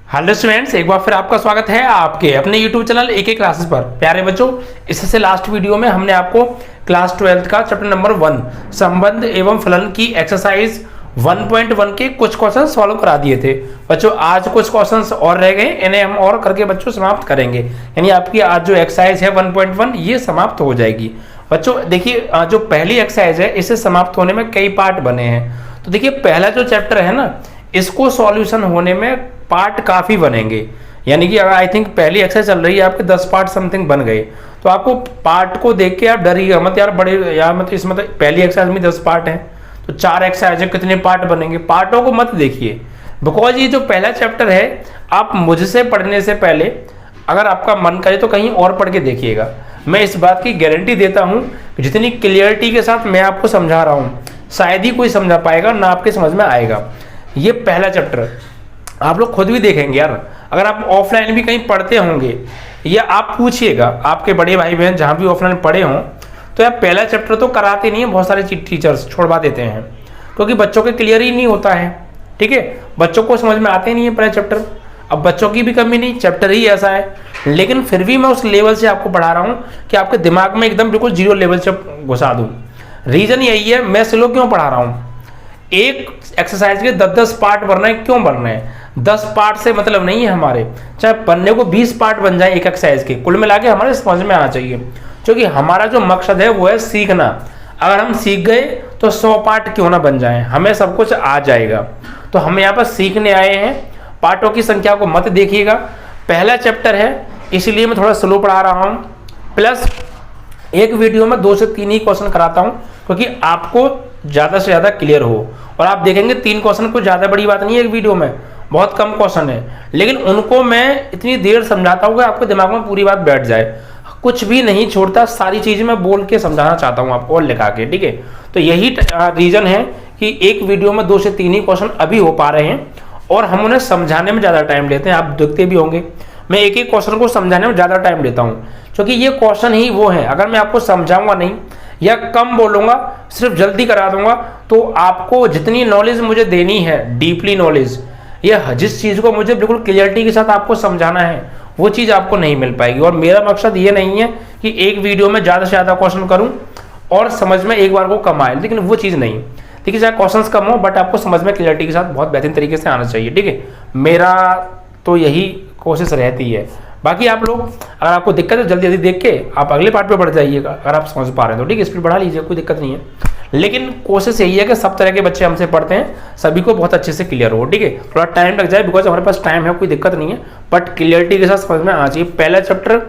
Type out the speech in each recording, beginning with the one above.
Hello students, एक बार फिर आपका स्वागत है आपके अपने YouTube चैनल एक क्लासेस पर। प्यारे बच्चों, इससे लास्ट वीडियो में हमने आपको क्लास 12 का चैप्टर नंबर 1 संबंध एवं फलन की एक्सरसाइज 1.1 के कुछ क्वेश्चन सॉल्व करा दिए थे। बच्चों आज कुछ क्वेश्चंस और रह गए, इन्हें हम और करके बच्चों समाप्त करेंगे, यानी आपकी आज जो एक्सरसाइज है 1.1 ये समाप्त हो जाएगी। बच्चों देखिए, जो पहली एक्सरसाइज है इसे समाप्त होने में कई पार्ट बने हैं। तो देखिए पहला जो चैप्टर है ना, इसको सॉल्यूशन होने में पार्ट काफी बनेंगे, यानी कि अगर आई थिंक पहली एक्सरसाइज चल रही है आपके 10 पार्ट समथिंग बन गए, तो आपको पार्ट को देख के आप डरिएगा मत यार, बड़े यार मतलब इसमें तो पहली एक्सरसाइज में 10 पार्ट हैं तो 4 एक्सरसाइज है, कितने पार्ट बनेंगे। पार्टों को मत देखिए, बिकॉज ये जो पहला चैप्टर है आप मुझसे पढ़ने से पहले अगर आपका मन करे तो कहीं और पढ़ के देखिएगा। मैं इस बात की गारंटी देता हूं कि जितनी क्लियरिटी के साथ मैं आपको समझा रहा हूं शायद ही कोई समझा पाएगा, ना आपके समझ में आएगा। ये पहला चैप्टर आप लोग खुद भी देखेंगे यार, अगर आप ऑफलाइन भी कहीं पढ़ते होंगे या आप पूछिएगा आपके बड़े भाई बहन जहाँ भी ऑफलाइन पढ़े हों, तो यार पहला चैप्टर तो कराते नहीं है, बहुत सारे टीचर्स छोड़वा देते हैं क्योंकि बच्चों के क्लियर ही नहीं होता है। ठीक है, बच्चों को समझ में आते नहीं है पहला चैप्टर। अब बच्चों की भी कमी नहीं, चैप्टर ही ऐसा है, लेकिन फिर भी मैं उस लेवल से आपको पढ़ा रहा हूँ कि आपके दिमाग में एकदम बिल्कुल जीरो लेवल से घुसा दूँ। रीजन यही है, मैं स्लो क्यों पढ़ा रहा हूँ। एक एक्सरसाइज के 10-10 पार्ट बनना है, क्यों बनना है? 10 पार्ट से मतलब नहीं है हमारे, चाहे बनने को 20 पार्ट बन जाए एक एक्सरसाइज के, कुल मिला के हमारे समझ में आना चाहिए, क्योंकि हमारा जो मकसद है वो है सीखना। अगर हम सीख गए तो 100 पार्ट क्यों ना बन जाए, हमें सब कुछ आ जाएगा। तो हम यहाँ पर सीखने आए हैं, पार्टों की संख्या को मत देखिएगा। पहला चैप्टर है इसलिए मैं थोड़ा स्लो पढ़ा रहा हूँ, प्लस एक वीडियो में 2 से 3 ही क्वेश्चन कराता हूँ क्योंकि आपको ज़्यादा से ज़्यादा क्लियर हो। और आप देखेंगे 3 क्वेश्चन कोई ज़्यादा बड़ी बात नहीं है, एक वीडियो में बहुत कम क्वेश्चन है, लेकिन उनको मैं इतनी देर समझाता हूँ कि आपके दिमाग में पूरी बात बैठ जाए। कुछ भी नहीं छोड़ता, सारी चीज़ें मैं बोल के समझाना चाहता हूँ आपको और लिखा के। ठीक है, तो यही रीज़न है कि एक वीडियो में 2 से 3 ही क्वेश्चन अभी हो पा रहे हैं और हम उन्हें समझाने में ज़्यादा टाइम लेते हैं। आप देखते भी होंगे मैं एक एक क्वेश्चन को समझाने में ज़्यादा टाइम लेता हूँ, क्योंकि ये क्वेश्चन ही वो है, अगर मैं आपको समझाऊंगा नहीं या कम बोलूँगा, सिर्फ जल्दी करा दूंगा, तो आपको जितनी नॉलेज मुझे देनी है, डीपली नॉलेज, या जिस चीज़ को मुझे बिल्कुल क्लियरिटी के साथ आपको समझाना है, वो चीज़ आपको नहीं मिल पाएगी। और मेरा मकसद ये नहीं है कि एक वीडियो में ज़्यादा से ज़्यादा क्वेश्चन करूँ और समझ में एक बार को कम आए, लेकिन वो चीज़ नहीं। ठीक है, चाहे क्वेश्चन कम हो बट आपको समझ में क्लियरिटी के साथ बहुत बेहतरीन तरीके से आना चाहिए। ठीक है, मेरा तो यही कोशिश रहती है। बाकी आप लोग अगर आपको दिक्कत है जल्दी जल्दी देख के आप अगले पार्ट पे बढ़ जाइएगा, अगर आप समझ पा रहे हैं तो ठीक है, स्पीड बढ़ा लीजिए, कोई दिक्कत नहीं है। लेकिन कोशिश यही है कि सब तरह के बच्चे हमसे पढ़ते हैं, सभी को बहुत अच्छे से क्लियर हो। ठीक है, थोड़ा टाइम लग जाए बिकॉज हमारे पास टाइम है, कोई दिक्कत नहीं है, बट क्लियरिटी के साथ समझ में आना चाहिए। पहला चैप्टर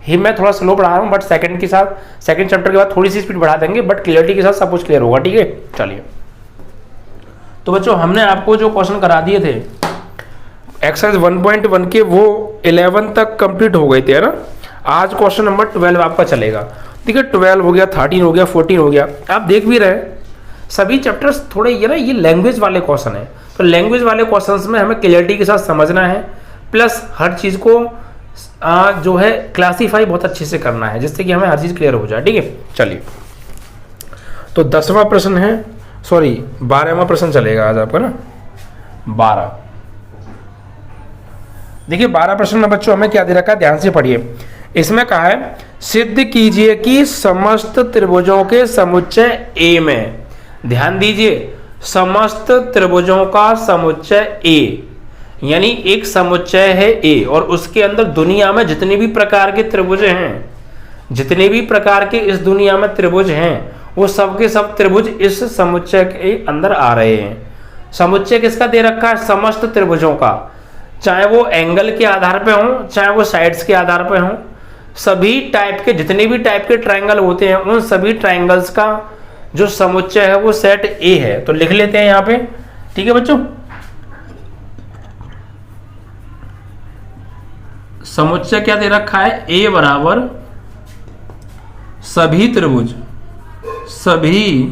ही मैं थोड़ा स्लो पढ़ा रहा हूँ, बट सेकंड चैप्टर के बाद थोड़ी सी स्पीड बढ़ा देंगे, बट क्लियरिटी के साथ सब कुछ क्लियर होगा। ठीक है, चलिए। तो बच्चों हमने आपको जो क्वेश्चन करा दिए थे एक्सरसाइज 1.1 के, वो 11 तक कंप्लीट हो गए थे, है ना। आज क्वेश्चन नंबर 12 आपका चलेगा। ठीक है, 12 हो गया, 13 हो गया, 14 हो गया। आप देख भी रहे हैं सभी चैप्टर्स थोड़े ये ना, ये लैंग्वेज वाले क्वेश्चन है, तो लैंग्वेज वाले क्वेश्चंस में हमें क्लियरिटी के साथ समझना है, प्लस हर चीज़ को जो है क्लासीफाई बहुत अच्छे से करना है, जिससे कि हमें हर चीज़ क्लियर हो जाए। ठीक है, चलिए। तो 10वां प्रश्न है, सॉरी 12वां प्रश्न चलेगा आज आपका ना, 12। देखिए 12 प्रश्न में बच्चों हमें क्या दे रखा है, ध्यान से पढ़िए। इसमें कहा है सिद्ध कीजिए कि समस्त त्रिभुजों के समुच्चय ए में, ध्यान दीजिए, समस्त त्रिभुजों का समुच्चय ए, यानी एक समुच्चय है ए और उसके अंदर दुनिया में जितने भी प्रकार के त्रिभुज हैं, जितने भी प्रकार के इस दुनिया में त्रिभुज हैं, वो सब के सब त्रिभुज इस समुच्चय के अंदर आ रहे हैं। समुच्चय किसका दे रखा है? समस्त त्रिभुजों का, चाहे वो एंगल के आधार पे हों, चाहे वो साइड्स के आधार पे हों, सभी टाइप के जितने भी टाइप के ट्रायंगल होते हैं उन सभी ट्रायंगल्स का जो समुच्चय है वो सेट ए है। तो लिख लेते हैं यहाँ पे। ठीक है बच्चों, समुच्चय क्या दे रखा है? ए बराबर सभी त्रिभुज, सभी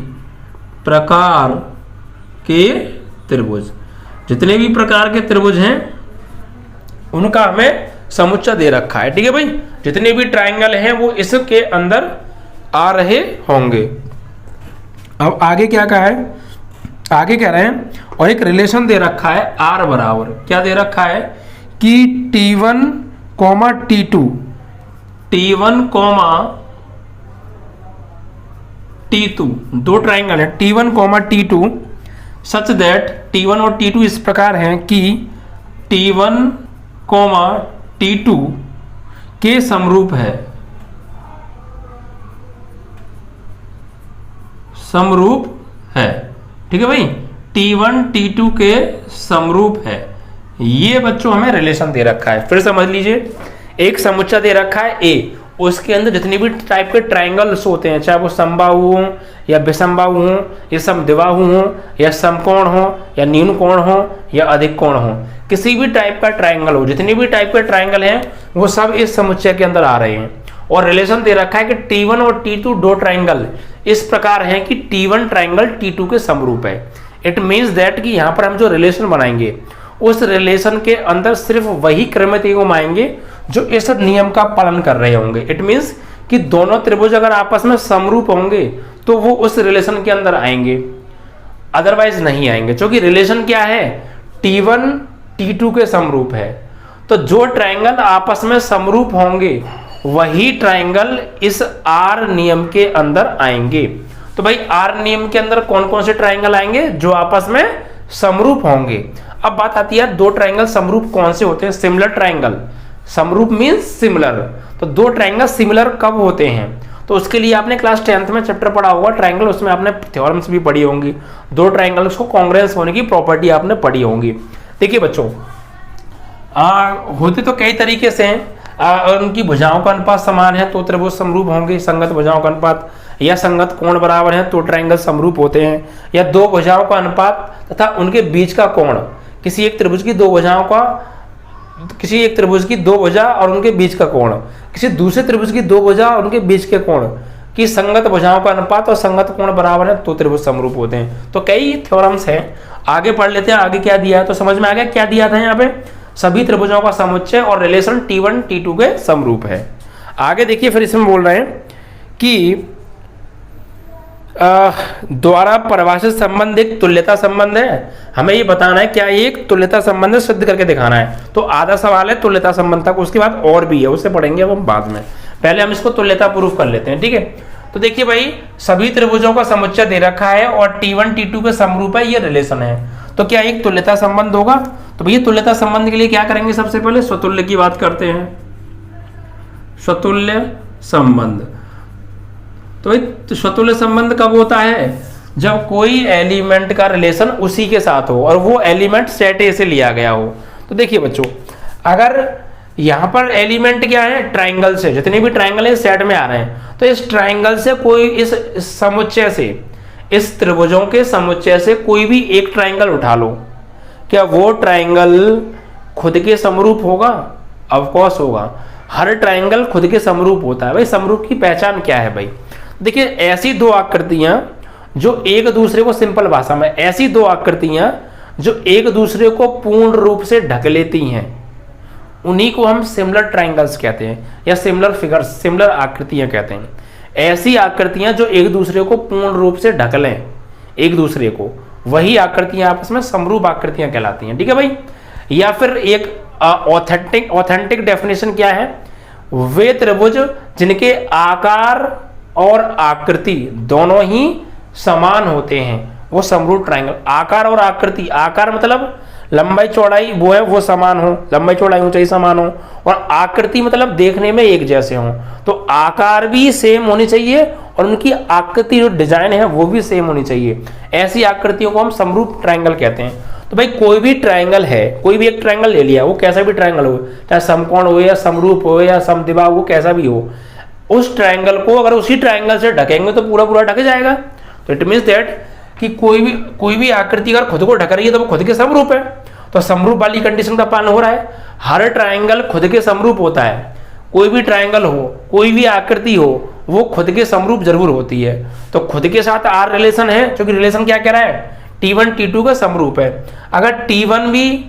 प्रकार के त्रिभुज, जितने भी प्रकार के त्रिभुज हैं उनका हमें समुच्चय दे रखा है। ठीक है भाई, जितने भी ट्रायंगल हैं वो इसके अंदर आ रहे होंगे। अब आगे क्या कहा है, आगे कह रहे हैं और एक रिलेशन दे रखा है आर बराबर, क्या दे रखा है कि T1, T2, T1, T2 दो ट्राइंगल है T1, T2 such that T1 और T2 इस प्रकार हैं कि T1, T2 के समरूप है, समरूप है। ठीक है भाई, T1, T2 के समरूप है। ये बच्चों हमें रिलेशन दे रखा है। फिर समझ लीजिए, एक समुच्चय दे रखा है A, उसके अंदर जितनी भी टाइप के ट्राइंगल्स होते हैं, चाहे वो समबाहु हो या विषमबाहु हो या समद्विबाहु हो या समकोण हो या न्यून कोण हो या अधिक कोण हो, किसी भी टाइप का ट्राइंगल हो, जितनी भी टाइप के ट्राइंगल हैं वो सब इस समुच्चय के अंदर आ रहे हैं। और रिलेशन दे रखा है कि T1 और T2 दो ट्राइंगल इस प्रकार हैं कि T1 ट्राइंगल T2 के समरूप है। इट मीन्स दैट कि यहाँ पर हम जो रिलेशन बनाएंगे उस रिलेशन के अंदर सिर्फ वही क्रमित एवं आएंगे जो इस नियम का पालन कर रहे होंगे। इट मीन्स कि दोनों त्रिभुज अगर आपस में समरूप होंगे तो वो उस रिलेशन के अंदर आएंगे, अदरवाइज नहीं आएंगे। क्योंकि रिलेशन क्या है, T1 T2 के समरूप है। तो जो ट्राइंगल आपस में समरूप होंगे वही ट्राइंगल इस R नियम के अंदर आएंगे। तो भाई R नियम के अंदर कौन कौन से ट्राइंगल आएंगे, जो आपस में समरूप होंगे। अब बात आती है दो ट्राइंगल समरूप कौन से होते हैं, सिमिलर ट्राइंगल। समरूप मींस सिमिलर। तो दो ट्राइंगल सिमिलर कब होते हैं, तो उसके लिए आपने क्लास 10th में चैप्टर पढ़ा होगा ट्राइंगल, उसमें आपने थ्योरम्स भी पढ़ी होंगी। दो ट्राइंगल्स को कांग्रुएंस होने की प्रॉपर्टी आपने पढ़ी होंगी। देखिए बच्चों, होते तो कई तरीके से हैं। उनकी भुजाओं का अनुपात समान है तो त्रिभुज समरूप होंगे, संगत भुजाओं का अनुपात या संगत कोण बराबर है तो ट्राइंगल समरूप होते हैं। या दो भुजाओं का अनुपात तथा उनके बीच का कोण, किसी एक त्रिभुज की दो भुजाओं का, किसी एक त्रिभुज की दो भुजा और उनके बीच का कोण, किसी दूसरे त्रिभुज की दो भुजा और उनके बीच के कोण की संगत भुजाओं का अनुपात और संगत कोण बराबर है तो त्रिभुज समरूप होते हैं। तो कई थ्योरम्स हैं, आगे पढ़ लेते हैं। आगे क्या दिया है तो समझ में आ गया क्या दिया था यहाँ पे, सभी त्रिभुजों का समुच्चय और रिलेशन T1 T2 के समरूप है। आगे देखिए, फिर इसमें बोल रहे हैं कि द्वारा परिभाषित संबंध एक तुल्यता संबंध है। हमें ये बताना है क्या ये एक तुल्यता संबंध सिद्ध करके दिखाना है। तो आधा सवाल है तुल्यता संबंध तक, उसके बाद और भी है, उसे पढ़ेंगे अब हम बाद में। पहले हम इसको तुल्यता प्रूफ कर लेते हैं, ठीक है। तो देखिए भाई, सभी त्रिभुजों का समुच्चय दे रखा है और T1 T2 के समरूप है, ये रिलेशन है। तो क्या एक तुल्यता संबंध होगा। तो भैया तुल्यता संबंध के लिए क्या करेंगे, सबसे पहले स्वतुल्य की बात करते हैं। स्वतुल्य संबंध, तो भाई स्वतुल्य संबंध कब होता है, जब कोई एलिमेंट का रिलेशन उसी के साथ हो और वो एलिमेंट सेट ए से लिया गया हो। तो देखिए बच्चों, अगर यहां पर एलिमेंट क्या है, ट्राइंगल से, जितने भी ट्राइंगल है सेट में आ रहे हैं, तो इस ट्राइंगल से कोई, इस समुच्चय से, इस त्रिभुजों के समुच्चय से कोई भी एक ट्राइंगल उठा लो, क्या वो ट्राइंगल खुद के समरूप होगा। ऑफ कोर्स होगा, हर ट्राइंगल खुद के समरूप होता है। भाई समरूप की पहचान क्या है भाई, देखिए ऐसी दो आकृतियां जो एक दूसरे को, सिंपल भाषा में ऐसी दो आकृतियां जो एक दूसरे को पूर्ण रूप से ढक लेती हैं, उन्हीं को हम सिमिलर ट्राइंगल्स कहते हैं या सिमिलर फिगर्स, सिमिलर आकृतियां कहते हैं। ऐसी आकृतियां जो एक दूसरे को पूर्ण रूप से ढक लें एक दूसरे को, वही आकृतियां आपस में समरूप आकृतियां कहलाती हैं, ठीक है भाई। या फिर एक ऑथेंटिक डेफिनेशन क्या है, वे त्रिभुज जिनके आकार और आकृति दोनों ही समान होते हैं वो समरूप ट्राइंगल। आकार और आकृति, आकार मतलब लंबाई चौड़ाई वो है वो समान हो, लंबाई चौड़ाई ऊंचाई समान हो, और आकृति मतलब देखने में एक जैसे हो। तो आकार भी सेम होनी चाहिए और उनकी आकृति जो डिजाइन है वो भी सेम होनी चाहिए। ऐसी आकृतियों को हम समरूप ट्राइंगल कहते हैं। तो भाई कोई भी ट्राइंगल है, कोई भी एक ट्राइंगल ले लिया, वो कैसा भी ट्राइंगल हो, चाहे समकोण हो या समरूप हो या समद्विबाहु हो, कैसा भी हो, उस ट्राइंगल को अगर उसी ट्राइंगल से ढकेंगे तो पूरा पूरा ढक जाएगा। तो इट मीन्स दैट कि कोई भी आकृति अगर खुद को ढक रही है तो वो खुद के समरूप है। तो समरूप वाली कंडीशन का पालन हो रहा है। हर ट्राइंगल खुद के समरूप होता है, कोई भी ट्राइंगल हो, कोई भी आकृति हो, वो खुद के समरूप जरूर होती है। तो खुद के साथ आर रिलेशन है, क्योंकि रिलेशन क्या कह रहा है, T1 T2 का समरूप है। अगर T1 भी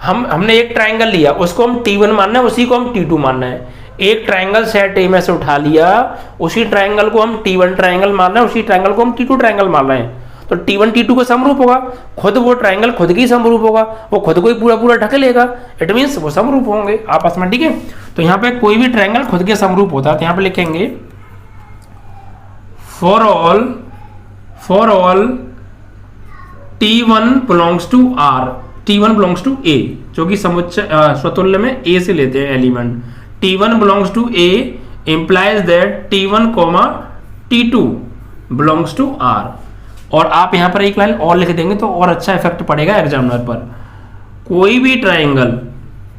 हमने एक ट्राइंगल लिया, उसको हम T1 मानना है, उसी को हम T2 मानना है। एक ट्राइंगल सेट ए में से उठा लिया, उसी ट्राइंगल को हम T1 ट्राइंगल मान रहे हैं, उसी ट्राइंगल को हम T2 ट्राइंगल मान रहे हैं। तो T1 T2 का समरूप होगा, खुद वो ट्राइंगल खुद की समरूप होगा, वो खुद को ही पूरा पूरा ढक लेगा, इट मीन्स वो समरूप होंगे आपस में। ठीक है, तो यहाँ पे कोई भी ट्राइंगल खुद के समरूप होता है तो यहाँ पे लिखेंगे for all T1 belongs to R, T1 belongs to A, जो कि समुच्चय स्वतुल्य में A से लेते हैं element. T1 belongs to A implies that T1, T2 belongs to R। और आप यहां पर एक लाइन और लिख देंगे तो और अच्छा इफेक्ट पड़ेगा एग्जामिनर पर। कोई भी ट्राइंगल,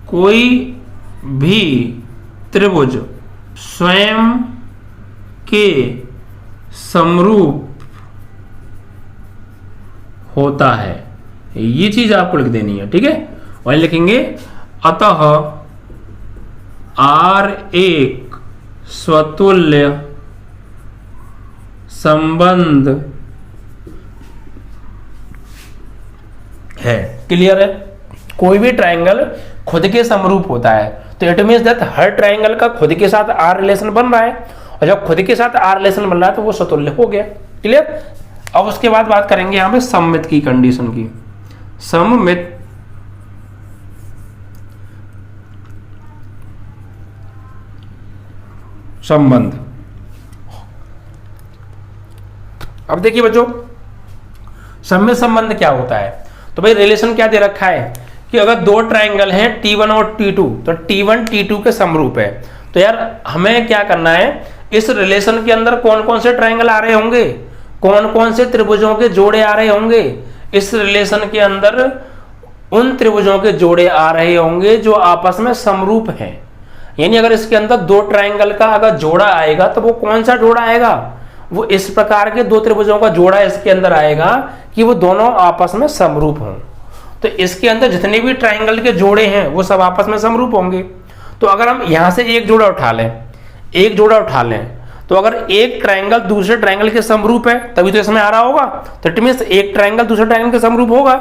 कोई भी त्रिभुज स्वयं के समरूप होता है, ये चीज आपको लिख देनी है। ठीक है, वही लिखेंगे अतः R एक स्वतुल्य संबंध है। क्लियर है, कोई भी ट्राइंगल खुद के समरूप होता है तो it means that her triangle का खुद के साथ आर रिलेशन बन रहा है, और जब खुद के साथ आर रिलेशन बन रहा है तो वो स्वतुल्य हो गया। क्लियर। अब उसके बाद बात करेंगे यहां पे सममित की कंडीशन की। सममित संबंध। अब देखिए बच्चों, सममित संबंध क्या होता है? तो भाई रिलेशन क्या दे रखा है कि अगर दो ट्राइंगल हैं T1 और T2 तो T1 T2 के समरूप है। तो यार हमें क्या करना है, इस रिलेशन के अंदर कौन कौन से ट्राइंगल आ रहे होंगे, कौन कौन से त्रिभुजों के जोड़े आ रहे होंगे। इस रिलेशन के अंदर उन त्रिभुजों के जोड़े आ रहे होंगे जो आपस में समरूप हैं। यानी अगर इसके अंदर दो ट्राइंगल का अगर जोड़ा आएगा तो वो कौन सा जोड़ा आएगा, वो इस प्रकार के दो त्रिभुजों का जोड़ा इसके अंदर आएगा कि वो दोनों आपस में समरूप हों। तो इसके अंदर जितने भी ट्राइंगल के जोड़े हैं वो सब आपस में समरूप होंगे। तो अगर हम यहां से एक जोड़ा उठा लें, तो अगर एक ट्राइंगल दूसरे ट्राइंगल के समरूप है तभी तो इसमें आ रहा होगा, तो इट मींस एक ट्राइंगल दूसरे ट्राइंगल के समरूप होगा,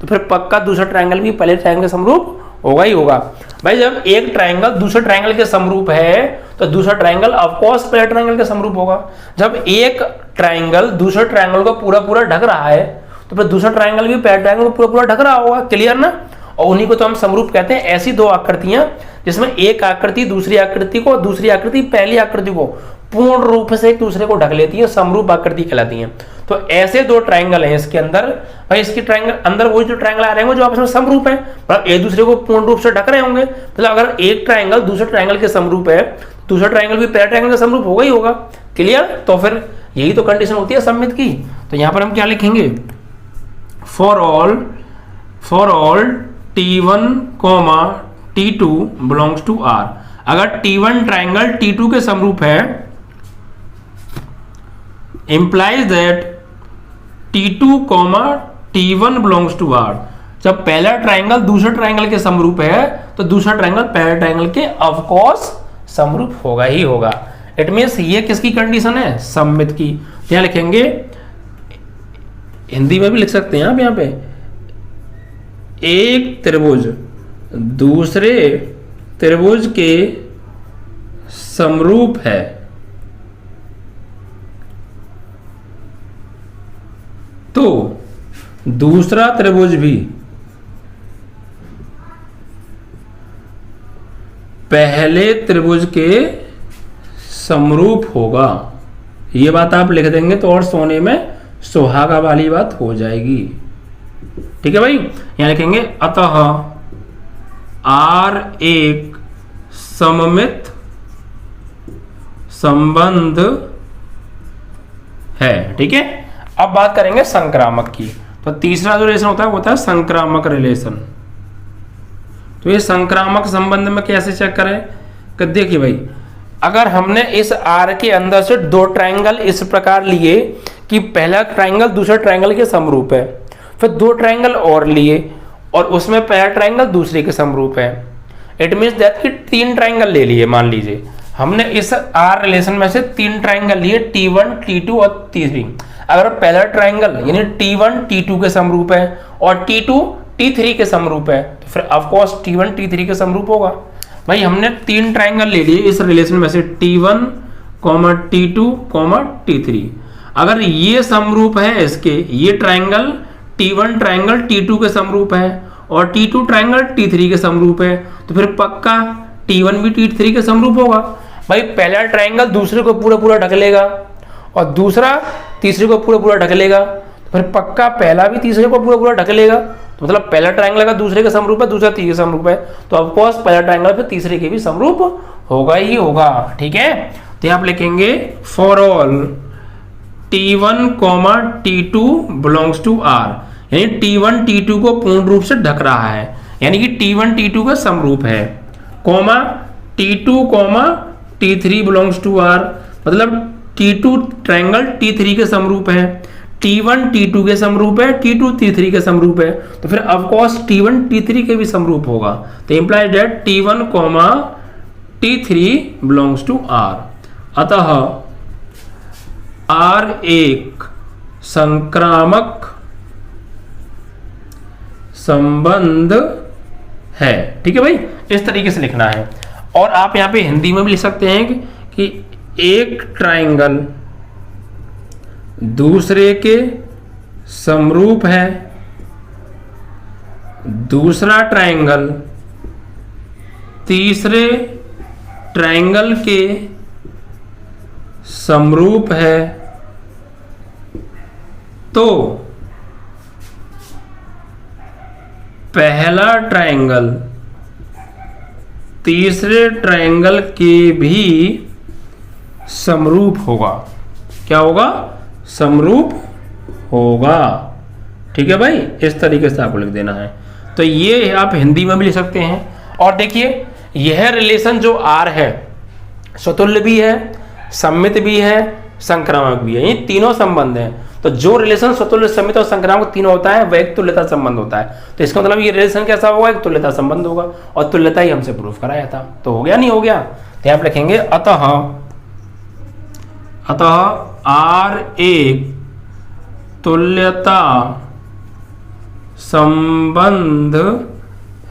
तो फिर पक्का दूसरा ट्राइंगल भी पहले ट्राइंगल के समरूप होगा ही होगा। भाई जब एक ट्राइंगल दूसरे ट्राइंगल के समरूप है तो दूसरा ट्राइंगल ऑफ कोर्स पहले ट्राइंगल के समरूप होगा। जब एक ट्राइंगल दूसरे ट्राइंगल को पूरा पूरा ढक रहा है तो फिर दूसरा ट्राइंगल भी पहले ट्राइंगल को पूरा पूरा ढक रहा होगा। क्लियर ना। और उन्हीं को तो हम समरूप कहते हैं। ऐसी दो आकृतियां जिसमें एक आकृति दूसरी आकृति को, दूसरी आकृति पहली आकृति को पूर्ण रूप से एक दूसरे को ढक लेती है, समरूप आकृति कहलाती है। तो ऐसे दो ट्राइंगल हैं इसके अंदर। भाई इसके ट्राइंगल अंदर वही जो ट्राइंगल आ रहे होंगे जो आपस में समरूप है, मतलब एक दूसरे को पूर्ण रूप से ढक रहे होंगे। मतलब अगर एक ट्राइंगल दूसरे ट्राइंगल के समरूप है, दूसरा ट्राइंगल भी पहले ट्राइंगल के समरूप होगा ही होगा। क्लियर। तो फिर यही तो कंडीशन होती है सममित की। तो यहां पर हम क्या लिखेंगे, for all T1, T2 belongs to R। अगर T1 ट्राइंगल T2 के समरूप है, implies that T2, T1 belongs to R। जब पहला ट्राइंगल दूसरे ट्राइंगल के समरूप है तो दूसरा ट्राइंगल पहले ट्राइंगल के ऑफ कोर्स समरूप होगा ही होगा। इट मींस ये किसकी कंडीशन है, सममित की। यहां लिखेंगे, हिंदी में भी लिख सकते हैं आप यहां पे, एक त्रिभुज दूसरे त्रिभुज के समरूप है तो दूसरा त्रिभुज भी पहले त्रिभुज के समरूप होगा। ये बात आप लिख देंगे तो और सोने में सुहागा वाली बात हो जाएगी। ठीक है भाई। यहां लिखेंगे अतः R एक सममित संबंध है। ठीक है। अब बात करेंगे संक्रामक की। तो तीसरा जो रिलेशन होता है संक्रामक रिलेशन। तो ये संक्रामक संबंध में कैसे चेक करें कि देखिए भाई, अगर हमने इस R के अंदर से दो ट्राइंगल इस प्रकार लिए कि पहला ट्राइंगल दूसरे ट्राइंगल के समरूप है, फिर दो ट्राइंगल और लिए और उसमें पहला ट्राइंगल दूसरे के समरूप है, इट मींस दैट कि तीन ट्राइंगल ले लिए। मान लीजिए हमने इस R रिलेशन में से तीन ट्राइंगल लिए, T1, T2 और T3। अगर पहला ट्राइंगल यानी T1 T2 के समरूप है और T2 T3 के समरूप है तो फिर ऑफ कोर्स T1 T3 के समरूप होगा। भाई हमने तीन ट्राइंगल ले लिए इस रिलेशन में से, T1, T2, T3। अगर ये समरूप है इसके, ये ट्रायंगल T1 ट्रायंगल T2 के समरूप है और T2 ट्रायंगल T3 के समरूप है, तो फिर पक्का T1 भी T3 के समरूप होगा। भाई पहला ट्रायंगल दूसरे को पूरा पूरा ढक लेगा और दूसरा तीसरे को पूरा पूरा ढक लेगा, तो फिर पक्का पहला भी तीसरे को पूरा पूरा ढक लेगा। तो मतलब पहला ट्रायंगल का दूसरे के समरूप है, दूसरा तीसरे के समरूप है, तो ऑफ कोर्स पहला ट्रायंगल फिर तीसरे के भी समरूप होगा ही होगा। ठीक है, तो आप लिखेंगे for all T1, T2 belongs to R, यानी T1 T2 को पूर्ण रूप से ढक रहा है, यानी कि T1 T2 का समरूप है, coma T2, T3 belongs to R, मतलब T2 ट्रायंगल T3 के समरूप है, T1 T2 के समरूप है, T2 T3 के समरूप है, तो फिर ऑफ कोर्स T1 T3 के भी समरूप होगा। तो implies that T1, T3 belongs to R। अतः R एक संक्रामक संबंध है। ठीक है भाई, इस तरीके से लिखना है। और आप यहां पे हिंदी में भी लिख सकते हैं कि एक ट्रायंगल दूसरे के समरूप है, दूसरा ट्रायंगल तीसरे ट्रायंगल के समरूप है, तो पहला ट्रायंगल तीसरे ट्रायंगल के भी समरूप होगा। क्या होगा? समरूप होगा। ठीक है भाई, इस तरीके से आपको लिख देना है। तो ये आप हिंदी में भी लिख सकते हैं। और देखिए, यह रिलेशन जो R है, स्वतुल्य भी है, सम्मित भी है, संक्रामक भी है, ये तीनों संबंध हैं। तो जो रिलेशन स्वतुल्य, सम्मित और संक्रामक तीनों होता है वह एक तुल्यता संबंध होता है। तो इसका मतलब ये रिलेशन कैसा होगा? एक तुल्यता संबंध होगा, और तुल्यता ही हमसे प्रूफ कराया था। तो हो गया, नहीं हो गया? तो आप लिखेंगे अतः R एक तुल्यता संबंध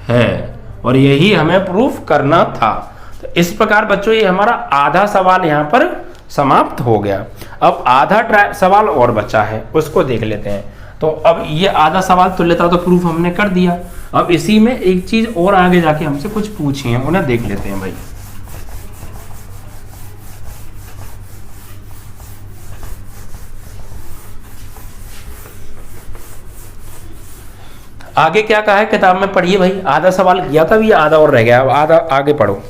है, और यही हमें प्रूफ करना था। तो इस प्रकार बच्चों ये हमारा आधा सवाल यहाँ पर समाप्त हो गया। अब आधा सवाल और बचा है, उसको देख लेते हैं। तो अब ये आधा सवाल तुल्यता तो प्रूफ हमने कर दिया। अब इसी में एक चीज और आगे जाके हमसे कुछ पूछी है, उन्हें देख लेते हैं भाई। आगे क्या कहा है किताब में, पढ़िए भाई। आधा सवाल किया था, ये आधा और रह गया। अब आधा आगे पढ़ो।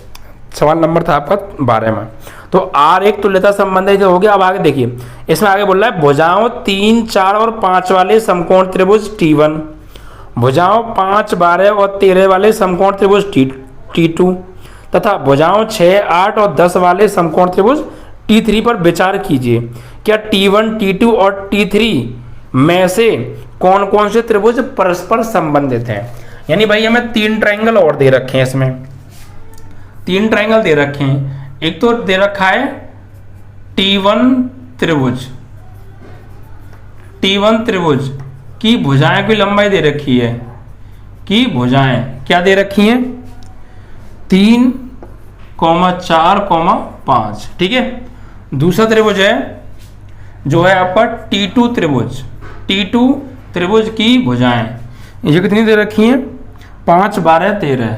सवाल नंबर था आपका 12 में। तो R एक तुल्यता संबंध है, जो हो गया। अब आगे देखिए, इसमें आगे बोल रहा है भुजाओं 3, 4 और 5 वाले समकोण त्रिभुज T1, भुजाओं 5, 12 और 13 वाले समकोण त्रिभुज T2 तथा भुजाओं 6, 8 और 10 वाले समकोण त्रिभुज T3 पर विचार कीजिए। क्या T1, T2 और T3 में से कौन कौन से त्रिभुज परस्पर संबंधित हैं? यानी भाई हमें 3 ट्रायंगल और दे रखे हैं, इसमें 3 ट्रायंगल दे रखे हैं। एक तो दे रखा है T1 त्रिभुज, T1 त्रिभुज की भुजाएं की लंबाई दे रखी है, कि भुजाएं क्या दे रखी हैं? 3, 4, 5। ठीक है। दूसरा त्रिभुज है जो है आपका T2 त्रिभुज, T2 त्रिभुज की भुजाएं ये कितनी दे रखी हैं? 5, 12, 13,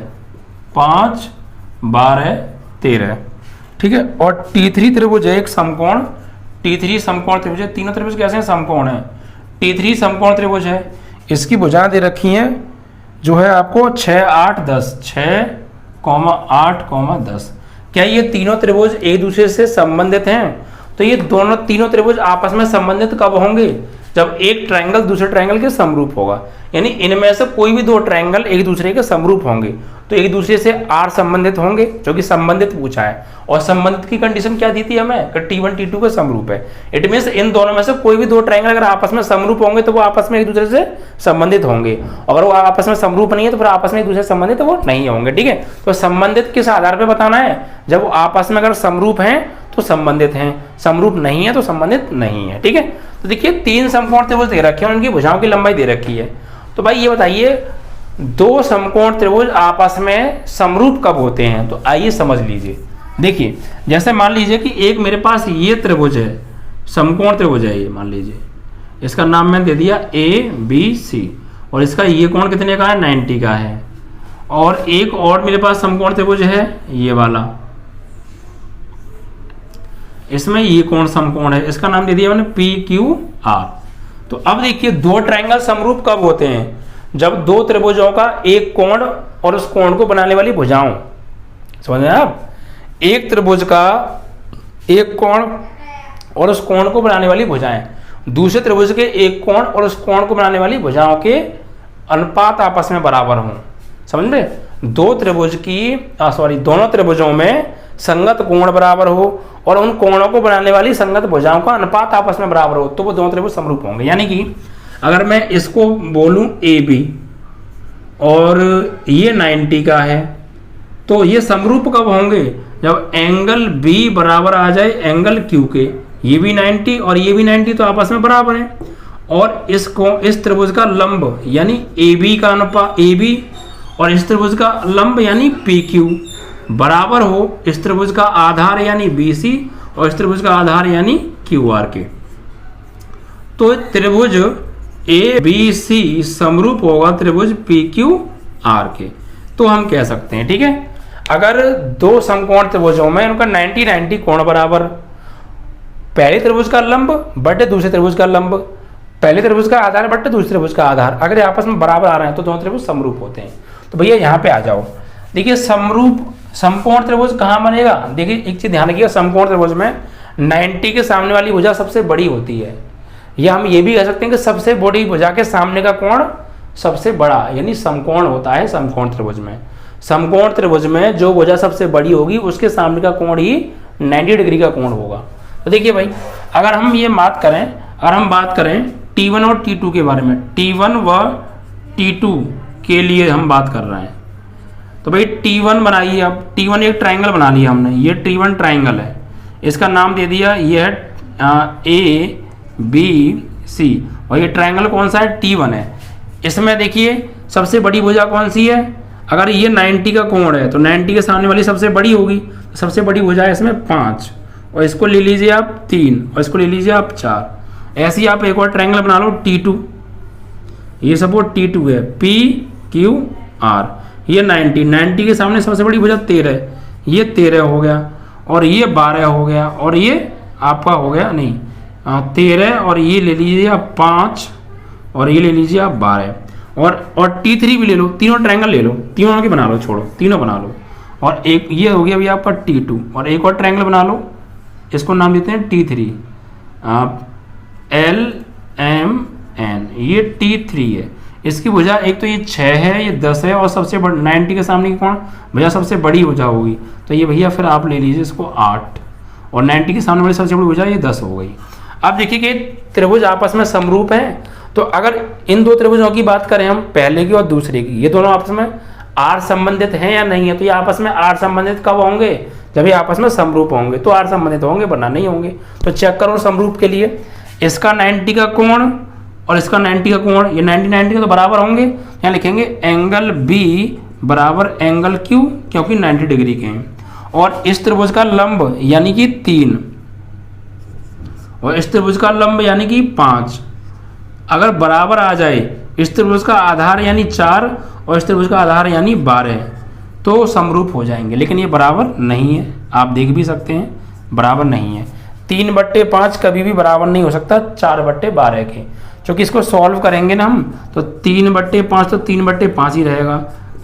5, 12, 13। ठीक है। और T3 त्रिभुज है एक समकोण, T3 समकोण त्रिभुज है। तीनों त्रिभुज कैसे हैं? समकोण है। T3 समकोण त्रिभुज है, इसकी भुजाएं दे रखी हैं जो है आपको 6, 8, 10, 6, 8, 10। क्या ये तीनों त्रिभुज एक दूसरे से संबंधित हैं? तो ये तीनों त्रिभुज आपस में संबंधित कब होंगे? जब एक ट्रायंगल दूसरे ट्रायंगल के समरूप होगा। यानी इनमें से कोई भी 2 ट्रायंगल एक दूसरे के समरूप होंगे, तो एक दूसरे से R संबंधित होंगे, जो कि संबंधित पूछा है। और संबंधित की कंडीशन क्या दी थी हमें? कि T1 T2 के समरूप है। इट मीन्स इन दोनों में से कोई भी 2 ट्रायंगल अगर आपस में समरूप होंगे तो वो आपस में एक दूसरे से संबंधित होंगे। अगर वो आपस में समरूप नहीं है तो फिर आपस में एक दूसरे से संबंधित वो नहीं होंगे। ठीक है। तो संबंधित किस आधार पर बताना है? जब वो आपस में अगर समरूप हैं तो संबंधित हैं, समरूप नहीं है तो संबंधित नहीं है। ठीक है। तो देखिए 3 समकोण त्रिभुज दे रखे हैं, उनकी भुजाओं की लंबाई दे रखी है। तो भाई ये बताइए 2 समकोण त्रिभुज आपस में समरूप कब होते हैं? तो आइए समझ लीजिए। देखिए जैसे मान लीजिए कि एक मेरे पास ये त्रिभुज है, समकोण त्रिभुज है ये, मान लीजिए इसका नाम मैंने दे दिया ABC, और इसका ये कोण कितने का है, 90 का है। और एक और मेरे पास समकोण त्रिभुज है ये वाला, इसमें ये कोण समकोण है, इसका नाम दे दिया मैंने PQR। तो अब देखिए दो ट्रायंगल समरूप कब होते हैं, जब दो त्रिभुजों का एक कोण और उस कोण को बनाने वाली भुजाओं, समझ रहे हैं आप, एक त्रिभुज का एक कोण और उस कोण को बनाने वाली भुजाएं दूसरे त्रिभुज के एक कोण और उस कोण को बनाने वाली भुजाओं के अनुपात आपस में बराबर हों। समझ में, दो त्रिभुज की दोनों त्रिभुजों में संगत कोण बराबर हो और उन कोणों को बनाने वाली संगत भुजाओं का अनुपात आपस में बराबर हो, तो वो दोनों त्रिभुज समरूप होंगे। यानी कि अगर मैं इसको बोलूं AB और ये 90 का है, तो ये समरूप कब होंगे, जब एंगल B बराबर आ जाए एंगल Q के। ये भी 90 और ये भी 90 तो आपस में बराबर है। और इस त्रिभुज का लंब यानी AB का अनुपात AB और इस त्रिभुज का लंब यानी PQ बराबर हो इस त्रिभुज का आधार यानी BC और इस त्रिभुज का आधार यानी QR के। तो त्रिभुज ABC समरूप होगा त्रिभुज PQR के, तो हम कह सकते हैं, ठीक है, अगर दो समकोण त्रिभुजों में उनका 90-90 कोण बराबर, पहले त्रिभुज का लंब बटे दूसरे त्रिभुज का लंब, पहले त्रिभुज का आधार बटे दूसरे त्रिभुज का आधार, अगर आपस में बराबर आ रहे हैं तो दोनों त्रिभुज समरूप होते हैं। तो भैया यहाँ पे आ जाओ, देखिए समरूप समकोण त्रिभुज कहाँ बनेगा, देखिए एक चीज ध्यान रखिएगा, समकोण त्रिभुज में 90 के सामने वाली भुजा सबसे बड़ी होती है, या हम ये भी कह सकते हैं कि सबसे बड़ी भुजा के सामने का कोण सबसे बड़ा यानी समकोण होता है समकोण त्रिभुज में। समकोण त्रिभुज में जो भुजा सबसे बड़ी होगी उसके सामने का कोण ही 90 डिग्री का कोण होगा। तो देखिए भाई, अगर हम ये बात करें T1 और T2 के बारे में, T1 व T2 के लिए हम बात कर रहे हैं, तो भाई T1 बनाइए। अब T1 एक ट्रायंगल बना लिया हमने, ये T1 ट्रायंगल है, इसका नाम दे दिया ये है ABC, और ये ट्रायंगल कौन सा है, T1 है। इसमें देखिए सबसे बड़ी भुजा कौन सी है, अगर ये 90 का कोण है तो 90 के सामने वाली सबसे बड़ी होगी, तो सबसे बड़ी भुजा है इसमें 5, और इसको ले लीजिए आप 3 और इसको ले लीजिए आप 4। ऐसे ही आप एक और ट्रायंगल बना लो T2, ये सपोर्ट T2 है PQR, ये 90 के सामने सबसे बड़ी भुजा 13, ये 13 हो गया, और ये 12 हो गया, और ये आपका हो गया नहीं 13, और ये ले लीजिए आप 5 और ये ले लीजिए आप 12, और T3 भी ले लो, तीनों ट्रायंगल ले लो, तीनों के बना लो, छोड़ो तीनों बना लो, और एक ये हो गया भैया आपका T2, और एक और ट्रायंगल बना लो, इसको नाम देते हैं T3 LMN, ये T3 है। इसकी भुजा एक तो ये 6 है, ये 10 है, और सबसे बड़ी 90 के सामने की कौन भुजा सबसे बड़ी भुजा होगी, तो ये भैया फिर आप ले लीजिए इसको 8, और 90 के सामने वाली सबसे बड़ी भुजा ये 10 हो गई। अब देखिए कि त्रिभुज आपस में समरूप हैं, तो अगर इन दो त्रिभुजों की बात करें हम, पहले की और दूसरे की, ये दोनों आपस में आर संबंधित हैं या नहीं है, तो ये आपस में आर संबंधित कब होंगे, जब ये आपस में समरूप होंगे तो आर संबंधित होंगे, वरना नहीं होंगे। तो चेक करो समरूप के लिए, इसका 90 का कोण और इसका 90 का कोण, ये 90 के तो बराबर होंगे, यहाँ लिखेंगे एंगल B बराबर एंगल Q, क्योंकि 90 डिग्री के हैं, और इस त्रिभुज का लंब यानी कि 3 और इस त्रिभुज का लंब यानी कि 5 अगर बराबर आ जाए, इस त्रिभुज का आधार यानी 4 और इस त्रिभुज का आधार यानी 12, तो समरूप हो जाएंगे। लेकिन ये बराबर नहीं है, आप देख भी सकते हैं बराबर नहीं है। 3/5 कभी भी बराबर नहीं हो सकता 4/12 के, क्योंकि इसको सॉल्व करेंगे ना हम, तो 3/5 तो 3/5 ही रहेगा,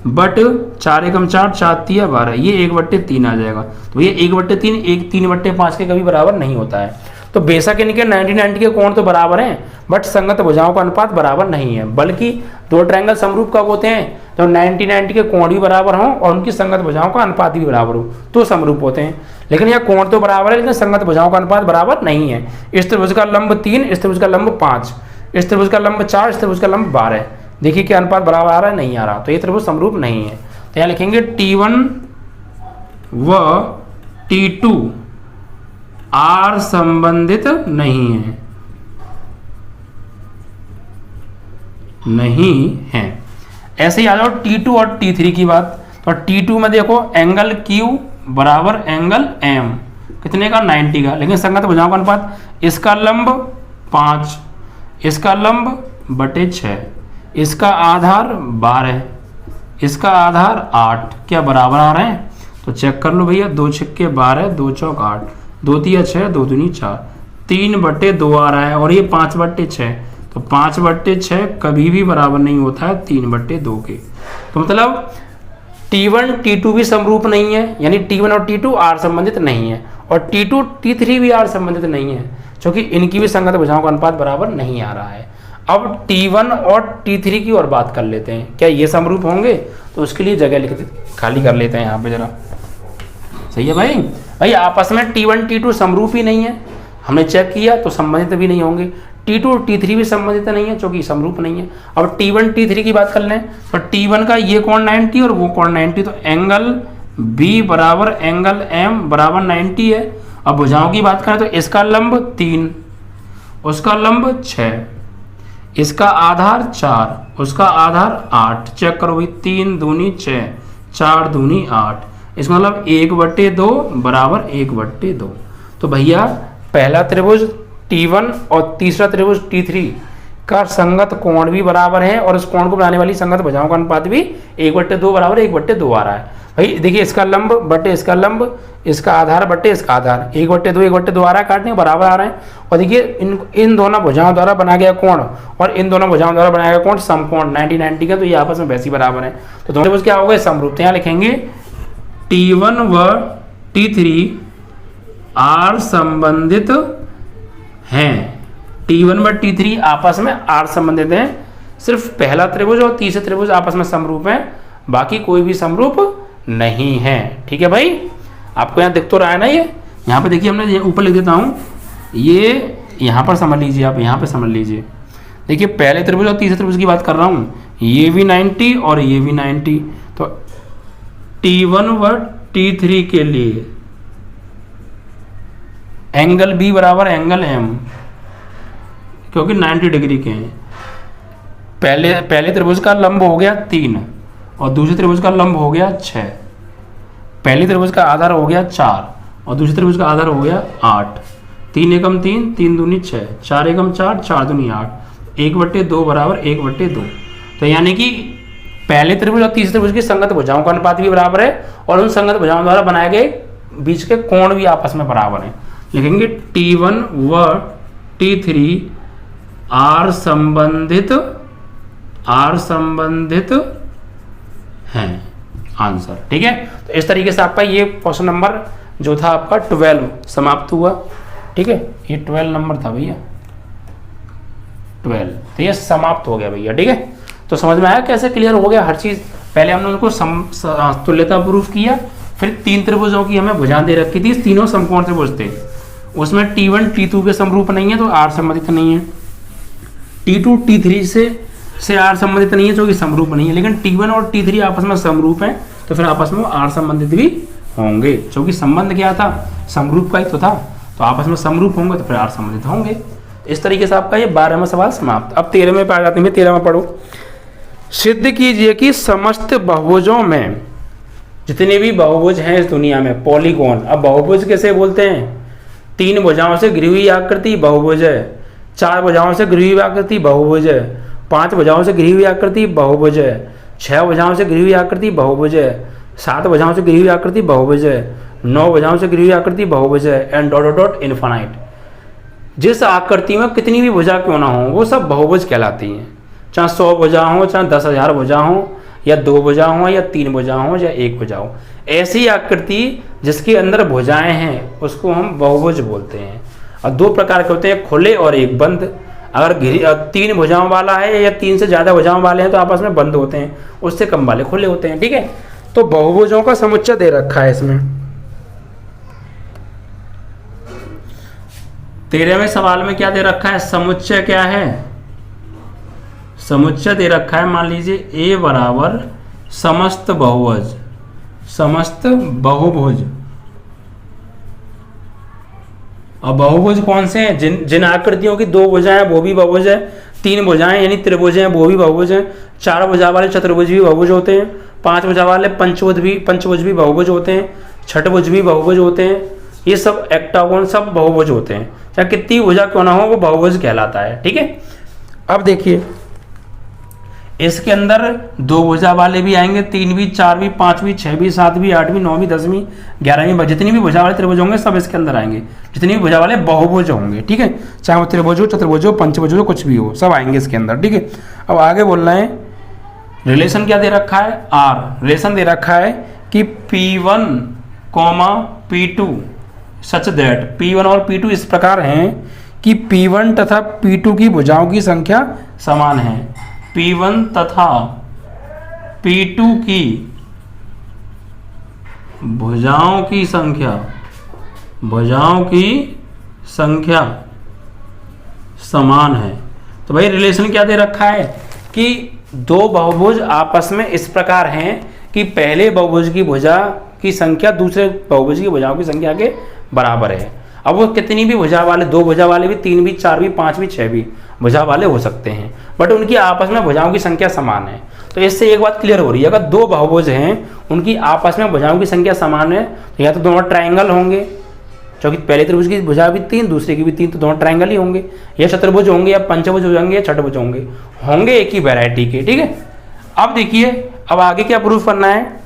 बट 4 एकम 4, 4 तिया 12, ये 1/3 आ जाएगा। तो ये 1/3 3/5 के कभी बराबर नहीं होता है। तो बेशक इनके 90 के कोण तो बराबर हैं, बट संगत भुजाओं का अनुपात बराबर नहीं है, बल्कि दो ट्रायंगल समरूप कब होते हैं, तो 90 के कोण भी बराबर हों और उनकी संगत भुजाओं का अनुपात भी बराबर हो, तो समरूप होते हैं। लेकिन यह कोण तो बराबर है, लेकिन संगत भुजाओं का अनुपात बराबर नहीं है। इस त्रिभुज का लंब 3, इस त्रिभुज का लंब 5, इस त्रिभुज का लंब 4, इस त्रिभुज का लंब 12, देखिए क्या अनुपात बराबर आ रहा है, नहीं आ रहा, तो ये त्रिभुज समरूप नहीं है। तो यहाँ लिखेंगे T1 व T2 आर संबंधित नहीं है, नहीं है। ऐसे ही आ जाओ T2 और T3 की बात, तो T2 में देखो एंगल Q बराबर एंगल M, कितने का 90 का, लेकिन संगत भुजाओं का अनुपात इसका लंब 5, इसका लंब बटे 6, इसका आधार 12, इसका आधार 8, क्या बराबर आ रहे हैं? तो चेक कर लो भैया, 2 छक्के 12, 2 चौक 8, 2 तिया 6, 2 दूनी 4, 3/2 आ रहा है और ये 5/6, तो 5/6 कभी भी बराबर नहीं होता है 3/2 के। तो मतलब T1 T2 भी समरूप नहीं है, यानी T1 और T2 R संबंधित नहीं है, और T2 T3 भी R संबंधित नहीं है, क्योंकि इनकी भी संगत भुजाओं का अनुपात बराबर नहीं आ रहा है। अब T1 और T3 की और बात कर लेते हैं, क्या ये समरूप होंगे? तो उसके लिए जगह लिख खाली कर लेते हैं यहाँ पे जरा। सही है भाई? भाई आपस में T1 T2 समरूप ही नहीं है, हमने चेक किया तो संबंधित भी नहीं होंगे। T2 T3 भी संबंधित नहीं है, क्योंकि समरूप नहीं है। अब T1 T3 की बात कर लें, तो T1 का ये कोण 90 और वो कोण 90, तो एंगल B बराबर एंगल M बराबर 90 है। अब भुजाओं की बात करें तो इसका लंब 3, उसका लंब 6, इसका आधार 4, उसका आधार 8, चेक करो भाई, 3 दूनी 6, 4 दूनी 8, इसका मतलब 1/2 बराबर 1/2। तो भैया पहला त्रिभुज T1 और तीसरा त्रिभुज T3 का संगत कोण भी बराबर है, और इस कोण को बनाने वाली संगत भुजाओं का अनुपात भी 1/2 बराबर 1/2 आ रहा है। भाई देखिए, इसका लंब बटे इसका लंब, इसका आधार बटे इसका आधार, 1/2 आ रहा है, काटने बराबर आ रहे हैं। और देखिए इन दोनों भुजाओं द्वारा बनाया गया कोण और इन दोनों भुजाओं द्वारा बनाया गया कोण समकोण 90-90 का, तो ये आपस में वैसे ही बराबर है। तो दोनों त्रिभुज क्या हो गए? समरूप। तो यहाँ लिखेंगे T1 व T3 R संबंधित हैं। T1 व T3 आपस में R संबंधित हैं, सिर्फ पहला त्रिभुज और तीसरा त्रिभुज आपस में समरूप हैं, बाकी कोई भी समरूप नहीं है। ठीक है भाई, आपको यहाँ दिख तो रहा है ना? ये यहाँ पे देखिए, हमने ऊपर लिख देता हूँ, ये यहाँ पर समझ लीजिए, आप यहाँ पे समझ लीजिए। देखिए पहले त्रिभुज और तीसरे त्रिभुज की बात कर रहा हूँ, ये भी 90 और ये भी 90, तो T1 व T3 के लिए एंगल B बराबर एंगल M, क्योंकि 90 डिग्री के हैं। पहले त्रिभुज का लंब हो गया 3 और दूसरे त्रिभुज का लंब हो गया 6, पहले त्रिभुज का आधार हो गया 4 और दूसरे त्रिभुज का आधार हो गया 8, 3 एकम 3, 3 दूनी 6, 4 एकम 4, 4 दूनी 8, 1/2 बराबर 1/2। तो यानी कि पहले त्रिभुज और तीसरे त्रिभुज की संगत भुजाओं का अनुपात भी बराबर है, और उन संगत भुजाओं द्वारा बनाए गए बीच के कोण भी आपस में बराबर हैं। लिखेंगे T1 व T3 R संबंधित हैं, आंसर। ठीक है, तो इस तरीके से आपका ये क्वेश्चन नंबर जो था आपका 12 समाप्त हुआ। ठीक है, ये 12 नंबर था भैया, 12, तो ये समाप्त हो गया भैया। ठीक है, तो समझ में आया कैसे क्लियर हो गया हर चीज? पहले हमने उनको तुल्यता प्रूफ किया, फिर 3 त्रिभुजों की हमें भुजा दे रखी थी, तीनों समकोण त्रिभुज थे, उसमें T1 T2 के समरूप नहीं है तो R संबंधित नहीं है, T2 T3 से R संबंधित नहीं है जो कि समरूप नहीं है, लेकिन T1 और T3 आपस में समरूप हैं, तो फिर आपस में R संबंधित भी होंगे, क्योंकि संबंध क्या था? समरूप का ही तो था, तो आपस में समरूप होंगे तो फिर R संबंधित होंगे। इस तरीके से आपका ये 12वां सवाल समाप्त। अब 13वें पे आ जाते हैं। 13वां पढ़ो। सिद्ध कीजिए कि समस्त बहुभुजों में, जितने भी बहुभुज हैं इस दुनिया में, पॉलीगॉन, अब बहुभुज कैसे बोलते हैं? 3 भुजाओं से घिरी हुई आकृति बहुभुज है, 4 भुजाओं से घिरी हुई आकृति बहुभुज है, 5 भुजाओं से घिरी हुई आकृति बहुभुज है, 6 भुजाओं से घिरी हुई आकृति बहुभुज है, 7 भुजाओं से घिरी हुई आकृति बहुभुज है, 9 भुजाओं से घिरी हुई आकृति बहुभुज है, एंड डॉट डॉट इनफाइनाइट। जिस आकृति में कितनी भी भुजा क्यों ना हो, वो सब बहुभुज कहलाती हैं, चाहे 100 भुजा हो, चाहे 10,000 भुजा हो, या 2 भुजा हो, या 3 भुजा हो, या 1 भुजा हो। ऐसी आकृति जिसके अंदर भुजाएं हैं उसको हम बहुभुज बोलते हैं। और 2 प्रकार के होते हैं, खुले और एक बंद। अगर 3 भुजाओं वाला है या 3 से ज़्यादा भुजाओं वाले हैं तो आपस में बंद होते हैं, उससे कम वाले खुले होते हैं। ठीक है, तो बहुभुजों का समुच्चय दे रखा है इसमें। 13वें सवाल में क्या दे रखा है? समुच्चय क्या है? समुच्चय दे रखा है, मान लीजिए A बराबर समस्त बहुभुज, समस्त बहुभुज। और बहुभुज कौन से हैं? जिन आकृतियों की 2 भुजाएं वो भी बहुभुज है, 3 भुजाएं यानी त्रिभुज हैं वो भी बहुभुज हैं, 4 भुजा वाले चतुर्भुज भी बहुभुज होते हैं, 5 भुजा वाले पंचभुज भी बहुभुज होते हैं, छठभुज भी बहुभुज होते हैं, ये सब एक्टागोन सब बहुभुज होते हैं, चाहे कितनी भुजा क्यों ना हो वो बहुभुज कहलाता है। ठीक है, अब देखिए इसके अंदर 2 भुजा वाले भी आएंगे, 3 भी, 4 भी, 5 भी, 6 भी, 7 भी, 8 भी, 9 भी, 10 भी, 11 भी, जितनी भी भुजा वाले त्रिभुज होंगे सब इसके अंदर आएंगे, जितनी भी भुजा वाले बहुभुज होंगे। ठीक है, चाहे वो त्रिभुज हो, चतुर्भुज हो, पंचभुज हो, कुछ भी हो, सब आएंगे इसके अंदर। ठीक है, अब आगे बोलना है रिलेशन क्या दे रखा है, आर रिलेशन दे रखा है कि P1, P2 such that P1 और P2 इस प्रकार हैं कि P1 तथा P2 की भुजाओं की संख्या समान है। P1 तथा P2 की भुजाओं की संख्या समान है। तो भाई रिलेशन क्या दे रखा है कि दो बहुभुज आपस में इस प्रकार हैं कि पहले बहुभुज की भुजा की संख्या दूसरे बहुभुज की भुजाओं की संख्या के बराबर है। अब वो कितनी भी भुजा वाले, 2 भुजा वाले भी, 3 भी, 4 भी, 5 भी, 6 भी भुजा वाले हो सकते हैं, बट उनकी आपस में भुजाओं की संख्या समान है। तो इससे एक बात क्लियर हो रही है, अगर 2 बहुभुज हैं उनकी आपस में भुजाओं की संख्या समान है तो या तो दोनों ट्रायंगल होंगे, क्योंकि पहले त्रिभुज की भुजा भी 3, दूसरे की भी 3, तो दोनों ट्रायंगल ही होंगे, या चतुर्भुज होंगे, या पंचभुज होंगे, या छठभुज होंगे एक ही वैरायटी के। ठीक है, अब देखिए अब आगे क्या प्रूफ करना है,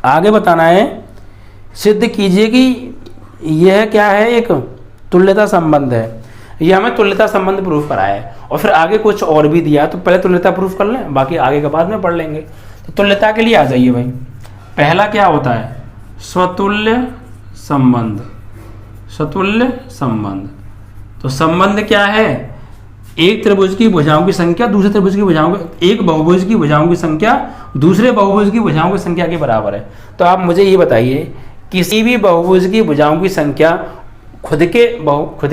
आगे बताना है सिद्ध कीजिए कि यह क्या है, एक तुल्यता संबंध है। यह हमें तुल्यता संबंध प्रूफ कराया है और फिर आगे कुछ और भी दिया, तो पहले तुल्यता प्रूफ कर लें, बाकी आगे के बाद में पढ़ लेंगे। तो तुल्यता के लिए आ जाइए भाई। पहला क्या होता है, स्वतुल्य संबंध। स्वतुल्य संबंध, तो संबंध क्या है, एक त्रिभुज की भुजाओं की संख्या दूसरे त्रिभुज की भुजाओं की, एक बहुभुज की भुजाओं की संख्या दूसरे बहुभुज की भुजाओं की संख्या के बराबर है। तो आप मुझे ये बताइए किसी भी बहुभुज की भुजाओं की संख्या खुद के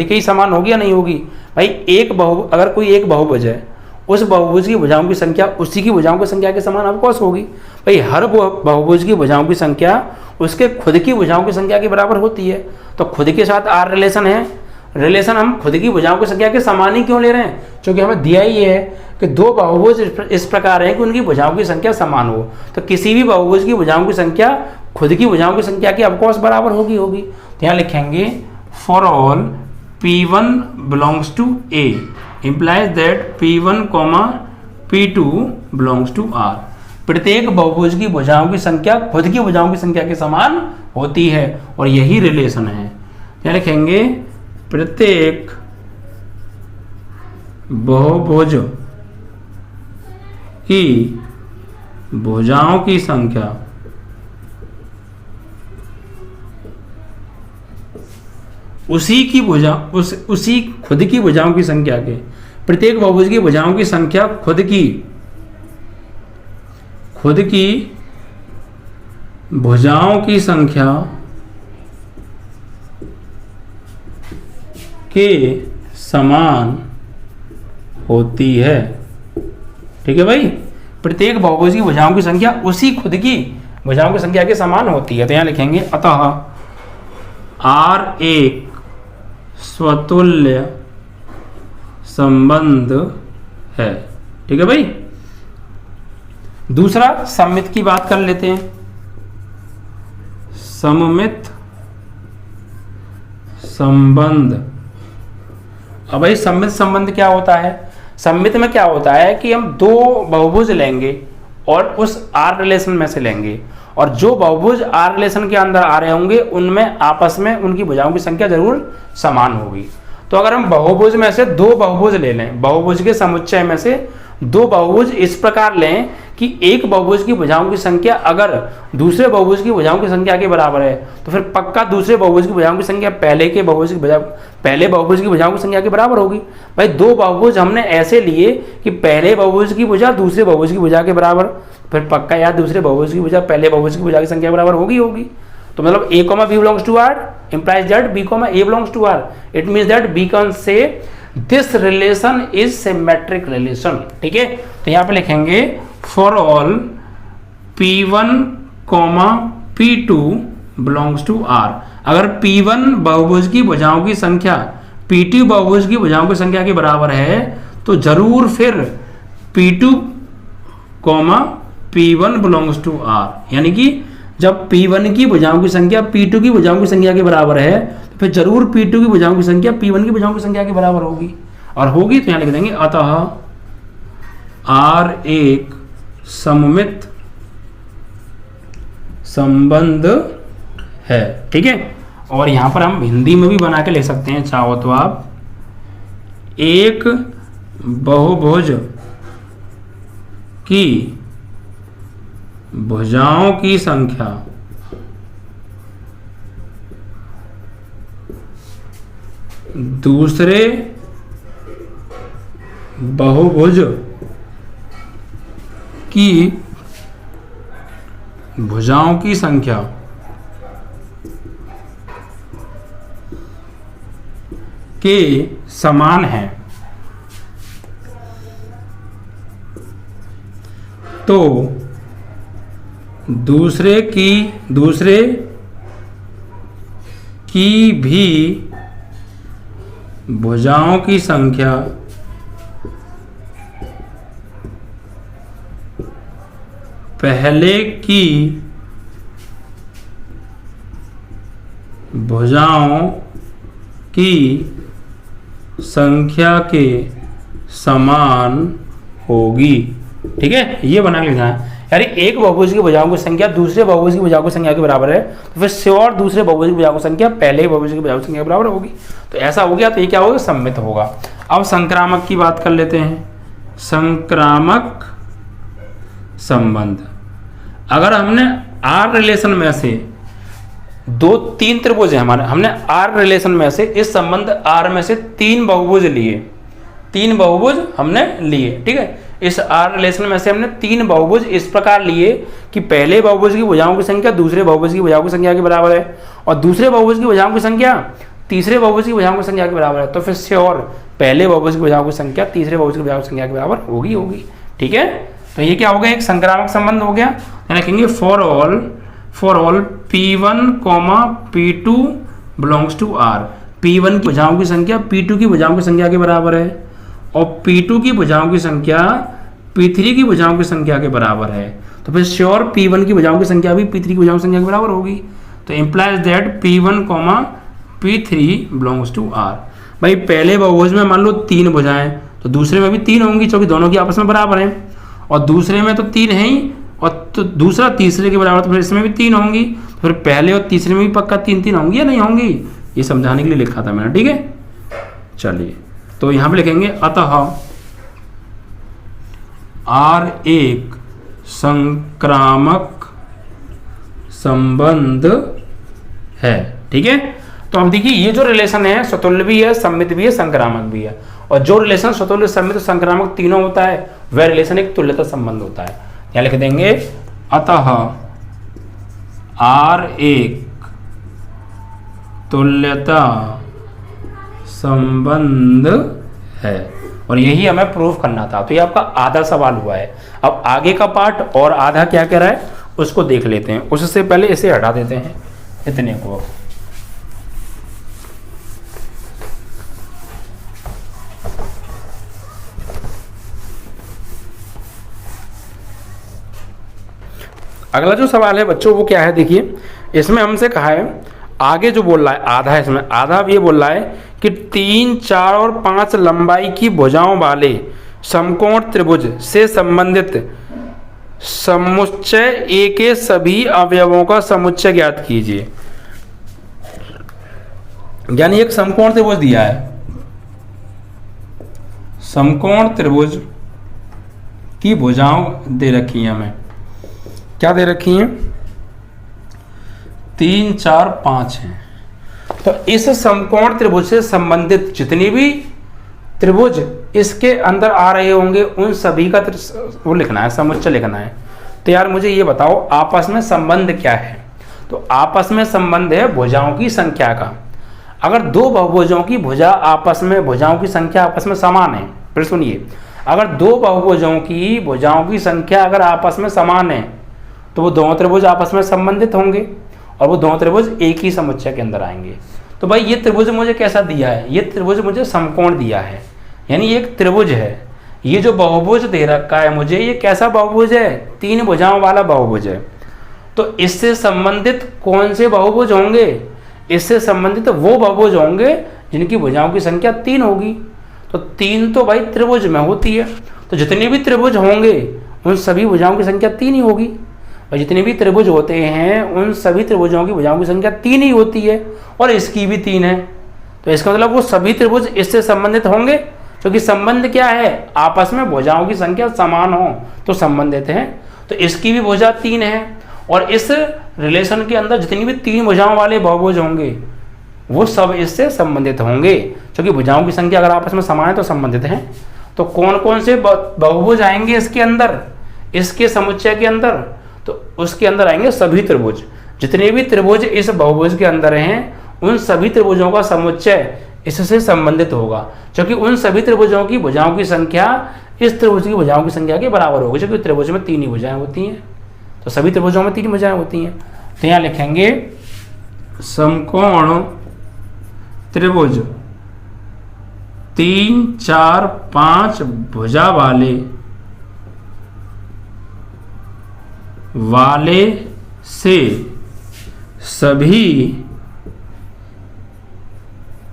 ही समान होगी या नहीं होगी। भाई अगर कोई एक बहुभुज है, उस बहुभुज की भुजाओं की संख्या उसी की भुजाओं की संख्या के समान ऑफकोर्स होगी। भाई हर बहुभुज की भुजाओं की संख्या उसके खुद की भुजाओं की संख्या के बराबर होती है। तो खुद के साथ आर रिलेशन है, रिलेशन हम खुद की भुजाओं की संख्या के समान ही क्यों ले रहे हैं, क्योंकि हमें दिया ही है कि 2 बहुभुज इस प्रकार है कि उनकी भुजाओं की संख्या समान हो। तो किसी भी बहुभुज की भुजाओं की संख्या खुद की भुजाओं की संख्या की ऑफकोर्स बराबर होगी। तो यहाँ लिखेंगे for all P1 belongs to A implies that P1, P2 belongs to R। प्रत्येक बहुभुज की भुजाओं की संख्या खुद की भुजाओं की संख्या के समान होती है और यही रिलेशन है। यहाँ लिखेंगे प्रत्येक बहुभुज की भुजाओं की संख्या उसी खुद की भुजाओं की संख्या के, प्रत्येक बहुभुज की भुजाओं की संख्या खुद की भुजाओं की संख्या के समान होती है। ठीक है भाई, प्रत्येक बहुभुज की भुजाओं की संख्या उसी खुद की भुजाओं की संख्या के समान होती है। तो यहां लिखेंगे अतः R एक स्वतुल्य संबंध है। ठीक है भाई, दूसरा सममित की बात कर लेते हैं। सममित संबंध। अब भाई सममित संबंध क्या होता है, सममित में क्या होता है कि हम 2 बहुभुज लेंगे और उस आर रिलेशन में से लेंगे, और जो बहुभुज आर रिलेशन के अंदर आ रहे होंगे उनमें आपस में उनकी भुजाओं की संख्या जरूर समान होगी। तो अगर हम बहुभुज में से 2 बहुभुज ले लें, बहुभुज के समुच्चय में से 2 बहुभुज इस प्रकार लें कि एक बहुभुज की भुजाओं की संख्या अगर दूसरे बहुभुज की भुजाओं की संख्या के बराबर है तो फिर पक्का दूसरे बहुभुज की भुजाओं की संख्या पहले बहुभुज की भुजाओं की संख्या के बराबर होगी। भाई 2 बहुभुज हमने ऐसे लिए कि पहले बहुभुज की भुजा दूसरे बहुभुज की भुजा के बराबर, फिर पक्का यार दूसरे बहुभुज की भुजा पहले बहुभुज की भुजा की संख्या के बराबर होगी। तो मतलब A, B belongs to R implies that B, A belongs to R. It means that B can say this relation is symmetric relation। ठीक है, तो यहाँ पे लिखेंगे for all P1, P2 belongs to R। अगर P1 बहुभुज की भुजाओं की संख्या P2 बहुभुज की भुजाओं की संख्या के बराबर है तो जरूर फिर P2, P1 belongs to R, यानी कि जब P1 की भुजाओं की संख्या P2 की भुजाओं की संख्या के बराबर है तो फिर जरूर P2 की भुजाओं की संख्या P1 की भुजाओं की संख्या के बराबर होगी, और होगी तो यहाँ लिख देंगे अतः R एक सममित संबंध है। ठीक है, और यहां पर हम हिंदी में भी बना के ले सकते हैं चाहो तो आप, एक बहुभुज की भुजाओं की संख्या दूसरे बहुभुज की भुजाओं की संख्या के समान है, तो दूसरे की भी भुजाओं की संख्या पहले की भुजाओं की संख्या के समान होगी। ठीक है, ये बना के लिखना है, यानी एक बहुभुज की भुजाओं की संख्या दूसरे बहुभुज की भुजाओं की संख्या के बराबर है, तो फिर श्योर दूसरे बहुभुज की भुजाओं की संख्या पहले बहुभुज की भुजाओं की संख्या के बराबर होगी। तो ऐसा हो गया तो ये क्या होगा, सममित होगा। अब संक्रामक की बात कर लेते हैं। संक्रामक संबंध, अगर हमने आर रिलेशन में से तीन त्रिभुज है हमारे, हमने आर रिलेशन में से इस संबंध आर में से तीन बहुभुज लिए, तीन बहुभुज हमने लिए। ठीक है, इस आर रिलेशन में से हमने तीन बहुभुज इस प्रकार लिए कि पहले बहुभुज की भुजाओं की संख्या दूसरे बहुभुज की भुजाओं की संख्या के बराबर है, और दूसरे बहुभुज की भुजाओं की संख्या तीसरे बहुभुज की भुजाओं की संख्या के बराबर है, तो फिर श्योर पहले बहुभुज की भुजाओं की संख्या तीसरे बहुभुज की भुजाओं की संख्या के बराबर होगी। ठीक है, तो ये क्या हो गया, एक संक्रामक संबंध हो गया। लिखेंगे for all P1, P2 belongs to R, P1 की भुजाओं की संख्या P2 की भुजाओं की संख्या के बराबर है, और P2 की भुजाओं की संख्या P3 की भुजाओं की संख्या के बराबर है, तो फिर श्योर P1 की भुजाओं की संख्या भी P3 की भुजाओं की संख्या के बराबर होगी। तो implies that P1, P3 belongs to R। भाई पहले बहुभुज में मान लो तीन भुजाएं, तो दूसरे में भी तीन होंगी क्योंकि दोनों की आपस में बराबर है, और दूसरे में तो तीन है ही, और तो दूसरा तीसरे के बराबर, तो फिर इसमें भी तीन होंगी, तो फिर पहले और तीसरे में भी पक्का तीन तीन होंगी या नहीं होंगी, ये समझाने के लिए लिखा था मैंने। ठीक है, चलिए तो यहां पे लिखेंगे अतः R एक संक्रामक संबंध है। ठीक है, तो अब देखिए ये जो रिलेशन है स्वतुल्य भी है, सममित भी है, संक्रामक भी है, और जो रिलेशन स्वतुल्य, सममित, संक्रामक तीनों होता है वह रिलेशन एक तुल्यता संबंध होता है। यहाँ लिख देंगे अतः R एक तुल्यता संबंध है, और यही हमें प्रूफ करना था। तो ये आपका आधा सवाल हुआ है। अब आगे का पार्ट और आधा क्या कह रहा है उसको देख लेते हैं, उससे पहले इसे हटा देते हैं इतने को। अगला जो सवाल है बच्चों वो क्या है, देखिए इसमें हमसे कहा है, आगे जो बोल रहा है आधा है, इसमें आधा ये बोल रहा है कि 3, 4 और 5 लंबाई की भुजाओं वाले समकोण त्रिभुज से संबंधित समुच्चय ए के सभी अवयवों का समुच्चय ज्ञात कीजिए। यानी एक समकोण त्रिभुज दिया है, समकोण त्रिभुज की भुजाओं दे रखी है, हमें क्या दे रखी हैं, 3, 4, 5 हैं। तो इस समकोण त्रिभुज से संबंधित जितनी भी त्रिभुज इसके अंदर आ रहे होंगे उन सभी का वो लिखना है, समुच्चय लिखना है। तो यार मुझे ये बताओ आपस में संबंध क्या है। तो आपस में संबंध है भुजाओं की संख्या का। अगर दो बहुभुजों की भुजा आपस में, भुजाओं की संख्या आपस में समान है, फिर सुनिए, अगर दो बहुभुजों की भुजाओं की संख्या अगर आपस में समान है तो वो दोनों त्रिभुज आपस में संबंधित होंगे, और वो दोनों त्रिभुज एक ही समुच्चय के अंदर आएंगे। तो भाई ये त्रिभुज मुझे कैसा दिया है, ये त्रिभुज मुझे समकोण दिया है, यानी ये एक त्रिभुज है। ये जो बहुभुज दे रखा है मुझे, ये कैसा बहुभुज है, 3 भुजाओं वाला बहुभुज है। तो इससे संबंधित कौन से बहुभुज होंगे? इससे संबंधित वो बहुभुज होंगे जिनकी भुजाओं की संख्या 3 होगी। तो 3 तो भाई त्रिभुज में होती है, तो जितने भी त्रिभुज होंगे उन सभी भुजाओं की संख्या 3 ही होगी। और जितने भी त्रिभुज होते हैं उन सभी त्रिभुजों की भुजाओं की संख्या 3 ही होती है, और इसकी भी 3 है। तो इसका मतलब वो सभी त्रिभुज इससे संबंधित होंगे, क्योंकि संबंध क्या है? आपस में भुजाओं की संख्या समान हो तो संबंधित हैं। तो इसकी भी भुजा 3 है, और इस रिलेशन के अंदर जितनी भी 3 भुजाओं वाले बहुभुज होंगे वो सब इससे संबंधित होंगे, क्योंकि भुजाओं की संख्या अगर आपस में समान है तो संबंधित हैं। तो कौन कौन से बहुभुज आएंगे इसके अंदर, इसके समुच्चय के अंदर? तो उसके अंदर आएंगे सभी त्रिभुज। जितने भी त्रिभुज इस बहुभुज के अंदर हैं उन सभी त्रिभुजों का समुच्चय इससे संबंधित होगा, क्योंकि उन सभी त्रिभुजों की भुजाओं की संख्या इस त्रिभुज की भुजाओं की संख्या के बराबर होगी, क्योंकि त्रिभुज में 3 ही भुजाएं होती हैं। तो सभी त्रिभुजों में 3 भुजाएं होती हैं। तो यहाँ लिखेंगे समकोण त्रिभुज 3, 4, 5 भुजा वाले से सभी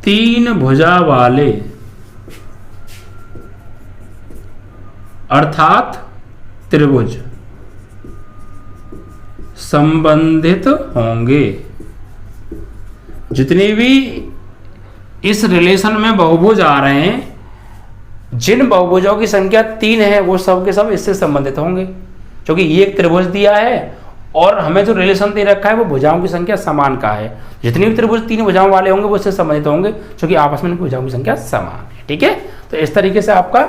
3 भुजा वाले अर्थात त्रिभुज संबंधित होंगे। जितने भी इस रिलेशन में बहुभुज आ रहे हैं, जिन बहुभुजों की संख्या 3 है वो सब के सब इससे संबंधित होंगे, क्योंकि ये एक त्रिभुज दिया है और हमें जो रिलेशन दे रखा है वो भुजाओं की संख्या समान का है। जितने भी त्रिभुज 3 भुजाओं वाले होंगे वो इससे संबंधित होंगे, क्योंकि आपस में भुजाओं की संख्या समान है। ठीक है, तो इस तरीके से आपका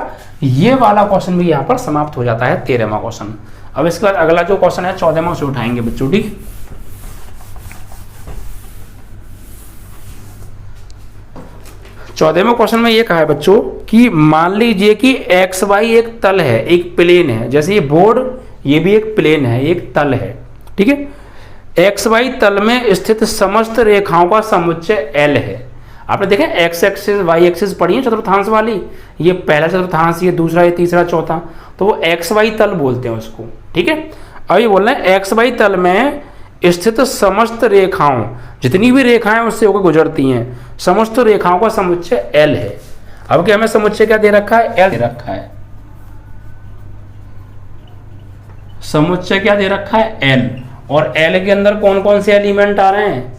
ये वाला क्वेश्चन भी यहाँ पर समाप्त हो जाता है, 13वां क्वेश्चन। अब इसके बाद अगला जो क्वेश्चन है 14वां उसे उठाएंगे बच्चों। ठीक, 14वें क्वेश्चन में ये कहा है बच्चों कि मान लीजिए कि एक्स वाई एक तल है, एक प्लेन है, जैसे ये बोर्ड, ये भी एक प्लेन है, एक तल है। ठीक है, एक्स वाई तल में स्थित समस्त रेखाओं का समुच्चय एल है। आपने देखा एक्स एक्सिस वाई एक्सिस पढ़ी है चतुर्थांश वाली, ये पहला चतुर्थांश, ये दूसरा, ये तीसरा, चौथा, तो वो एक्स वाई तल बोलते हैं उसको। ठीक है, अब ये बोल रहे हैं एक्स वाई तल में स्थित समस्त रेखाओं, जितनी भी रेखाएं उससे होकर गुजरती हैं, समस्त रेखाओं का समुच्चय एल है। अब क्या हमें समुच्चय क्या दे रखा है? एल दे रखा है। समुच्चय क्या दे रखा है? एल। और एल के अंदर कौन कौन से एलिमेंट आ रहे हैं?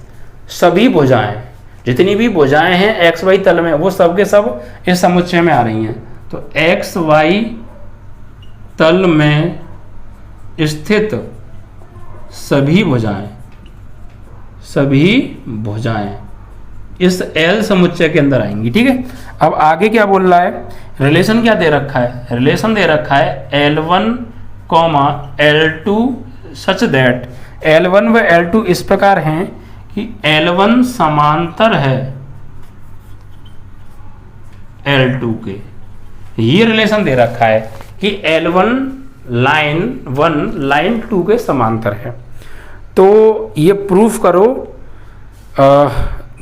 सभी भुजाएं, जितनी भी भुजाएं हैं एक्स वाई तल में वो सब के सब इस समुच्चय में आ रही हैं। तो एक्स वाई तल में स्थित सभी भुजाएं इस एल समुच्चय के अंदर आएंगी। ठीक है, अब आगे क्या बोल रहा है? रिलेशन क्या दे रखा है? रिलेशन दे रखा है L1, L2 such that L1 व L2 इस प्रकार हैं कि L1 समांतर है L2 के। ये रिलेशन दे रखा है कि L1 लाइन 1 लाइन 2 के समांतर है। तो ये प्रूफ करो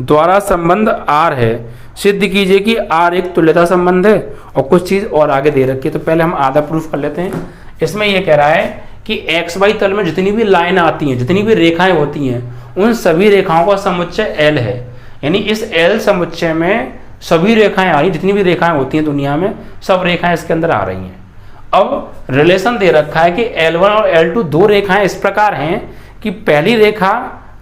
द्वारा संबंध R है, सिद्ध कीजिए कि R एक तुल्यता संबंध है, और कुछ चीज और आगे दे रखी है। तो पहले हम आधा प्रूफ कर लेते हैं। इसमें यह कह रहा है कि एक्स वाई तल में जितनी भी लाइन आती हैं, जितनी भी रेखाएं होती हैं, उन सभी रेखाओं का समुच्चय L है। यानी इस L समुच्चय में सभी रेखाएं आ रही, जितनी भी रेखाएं होती हैं दुनिया में, सब रेखाएं इसके अंदर आ रही हैं। अब रिलेशन दे रखा है कि L1 और L2 दो रेखाएं इस प्रकार हैं कि पहली रेखा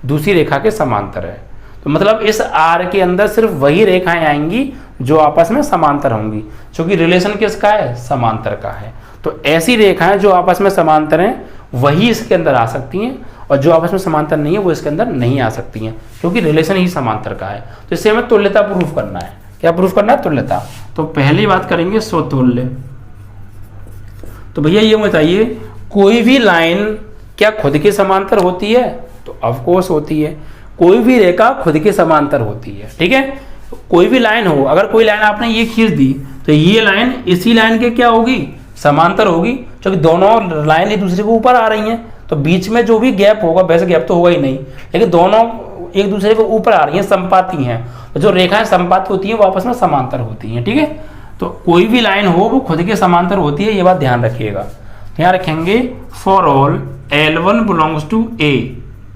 दूसरी रेखा के समांतर है। तो मतलब इस R के अंदर सिर्फ वही रेखाएं आएंगी जो आपस में समांतर होंगी, क्योंकि रिलेशन किसका है? समांतर का है। तो ऐसी रेखाएं जो आपस में समांतर हैं वही इसके अंदर आ सकती हैं, और जो आपस में समांतर नहीं है वो इसके अंदर नहीं आ सकती हैं, क्योंकि रिलेशन ही समांतर का है। तो इससे हमें तुल्यता प्रूफ करना है। क्या प्रूफ करना है? तुल्यता। तो पहली बात करेंगे स्वतुल्य। तो भैया ये बताइए, कोई भी लाइन क्या खुद के समांतर होती है? तो ऑफ कोर्स होती है। कोई भी रेखा खुद के समांतर होती है। ठीक है, कोई भी लाइन हो, अगर कोई लाइन आपने ये खींच दी तो ये लाइन इसी लाइन के क्या होगी? समांतर होगी, क्योंकि दोनों लाइन एक दूसरे के ऊपर आ रही हैं। तो बीच में जो भी गैप होगा, वैसे गैप तो होगा ही नहीं, लेकिन दोनों एक दूसरे के ऊपर आ रही हैं, संपाती हैं। तो जो रेखाएं संपात होती हैं वो आपस में समांतर होती हैं। ठीक है, तो कोई भी लाइन हो वो खुद के समांतर होती है, ये बात ध्यान रखिएगा। यहाँ रखेंगे for all L1 belongs to A,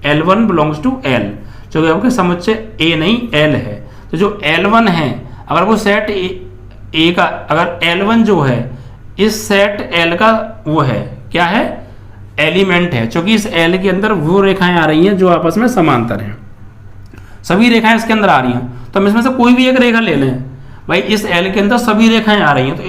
L1 belongs to L, जो कि आपके समुच्चय A नहीं L है। तो जो L1 है, अगर वो सेट A का, अगर L1 जो है इस सेट L का वो है, क्या है, एलिमेंट है, क्योंकि इस L के अंदर वो रेखाएं आ रही हैं जो आपस में समांतर हैं, सभी रेखाएं इसके अंदर आ रही हैं। तो हम इसमें से कोई भी एक रेखा ले लें भाई, इस L के अंदर सभी रेखाएं आ रही हैं, तो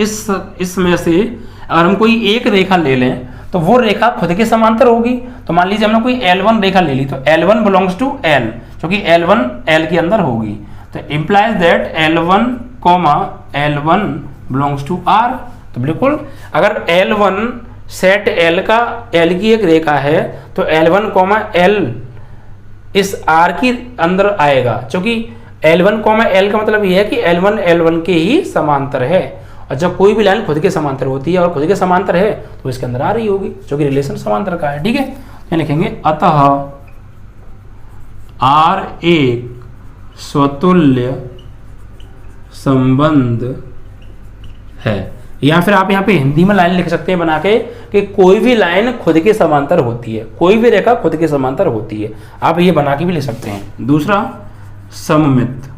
इसमें से अगर हम कोई एक रेखा ले लें तो वो रेखा खुद के समांतर होगी। तो मान लीजिए हमने कोई L1 रेखा ले ली, तो L1 बिलोंग्स टू L, क्योंकि L1 L के अंदर होगी। तो implies that L1 L1 belongs to R। तो बिल्कुल, अगर L1 सेट L का L की एक रेखा है तो L1 L इस R की अंदर आएगा, क्योंकि L1 L का मतलब यह है कि L1 L1 के ही समांतर है। और जब कोई भी लाइन खुद के समांतर होती है और खुद के समांतर है तो इसके अंदर आ रही होगी, जो कि रिलेशन समांतर का है। ठीक है, क्या लिखेंगे, अतः R एक स्वतुल्य संबंध है। या फिर आप यहाँ पे हिंदी में लाइन लिख सकते हैं बना के कि कोई भी लाइन खुद के समांतर होती है, कोई भी रेखा खुद के समांतर होती है। आप ये बना के भी लिख सकते हैं। दूसरा, सममित।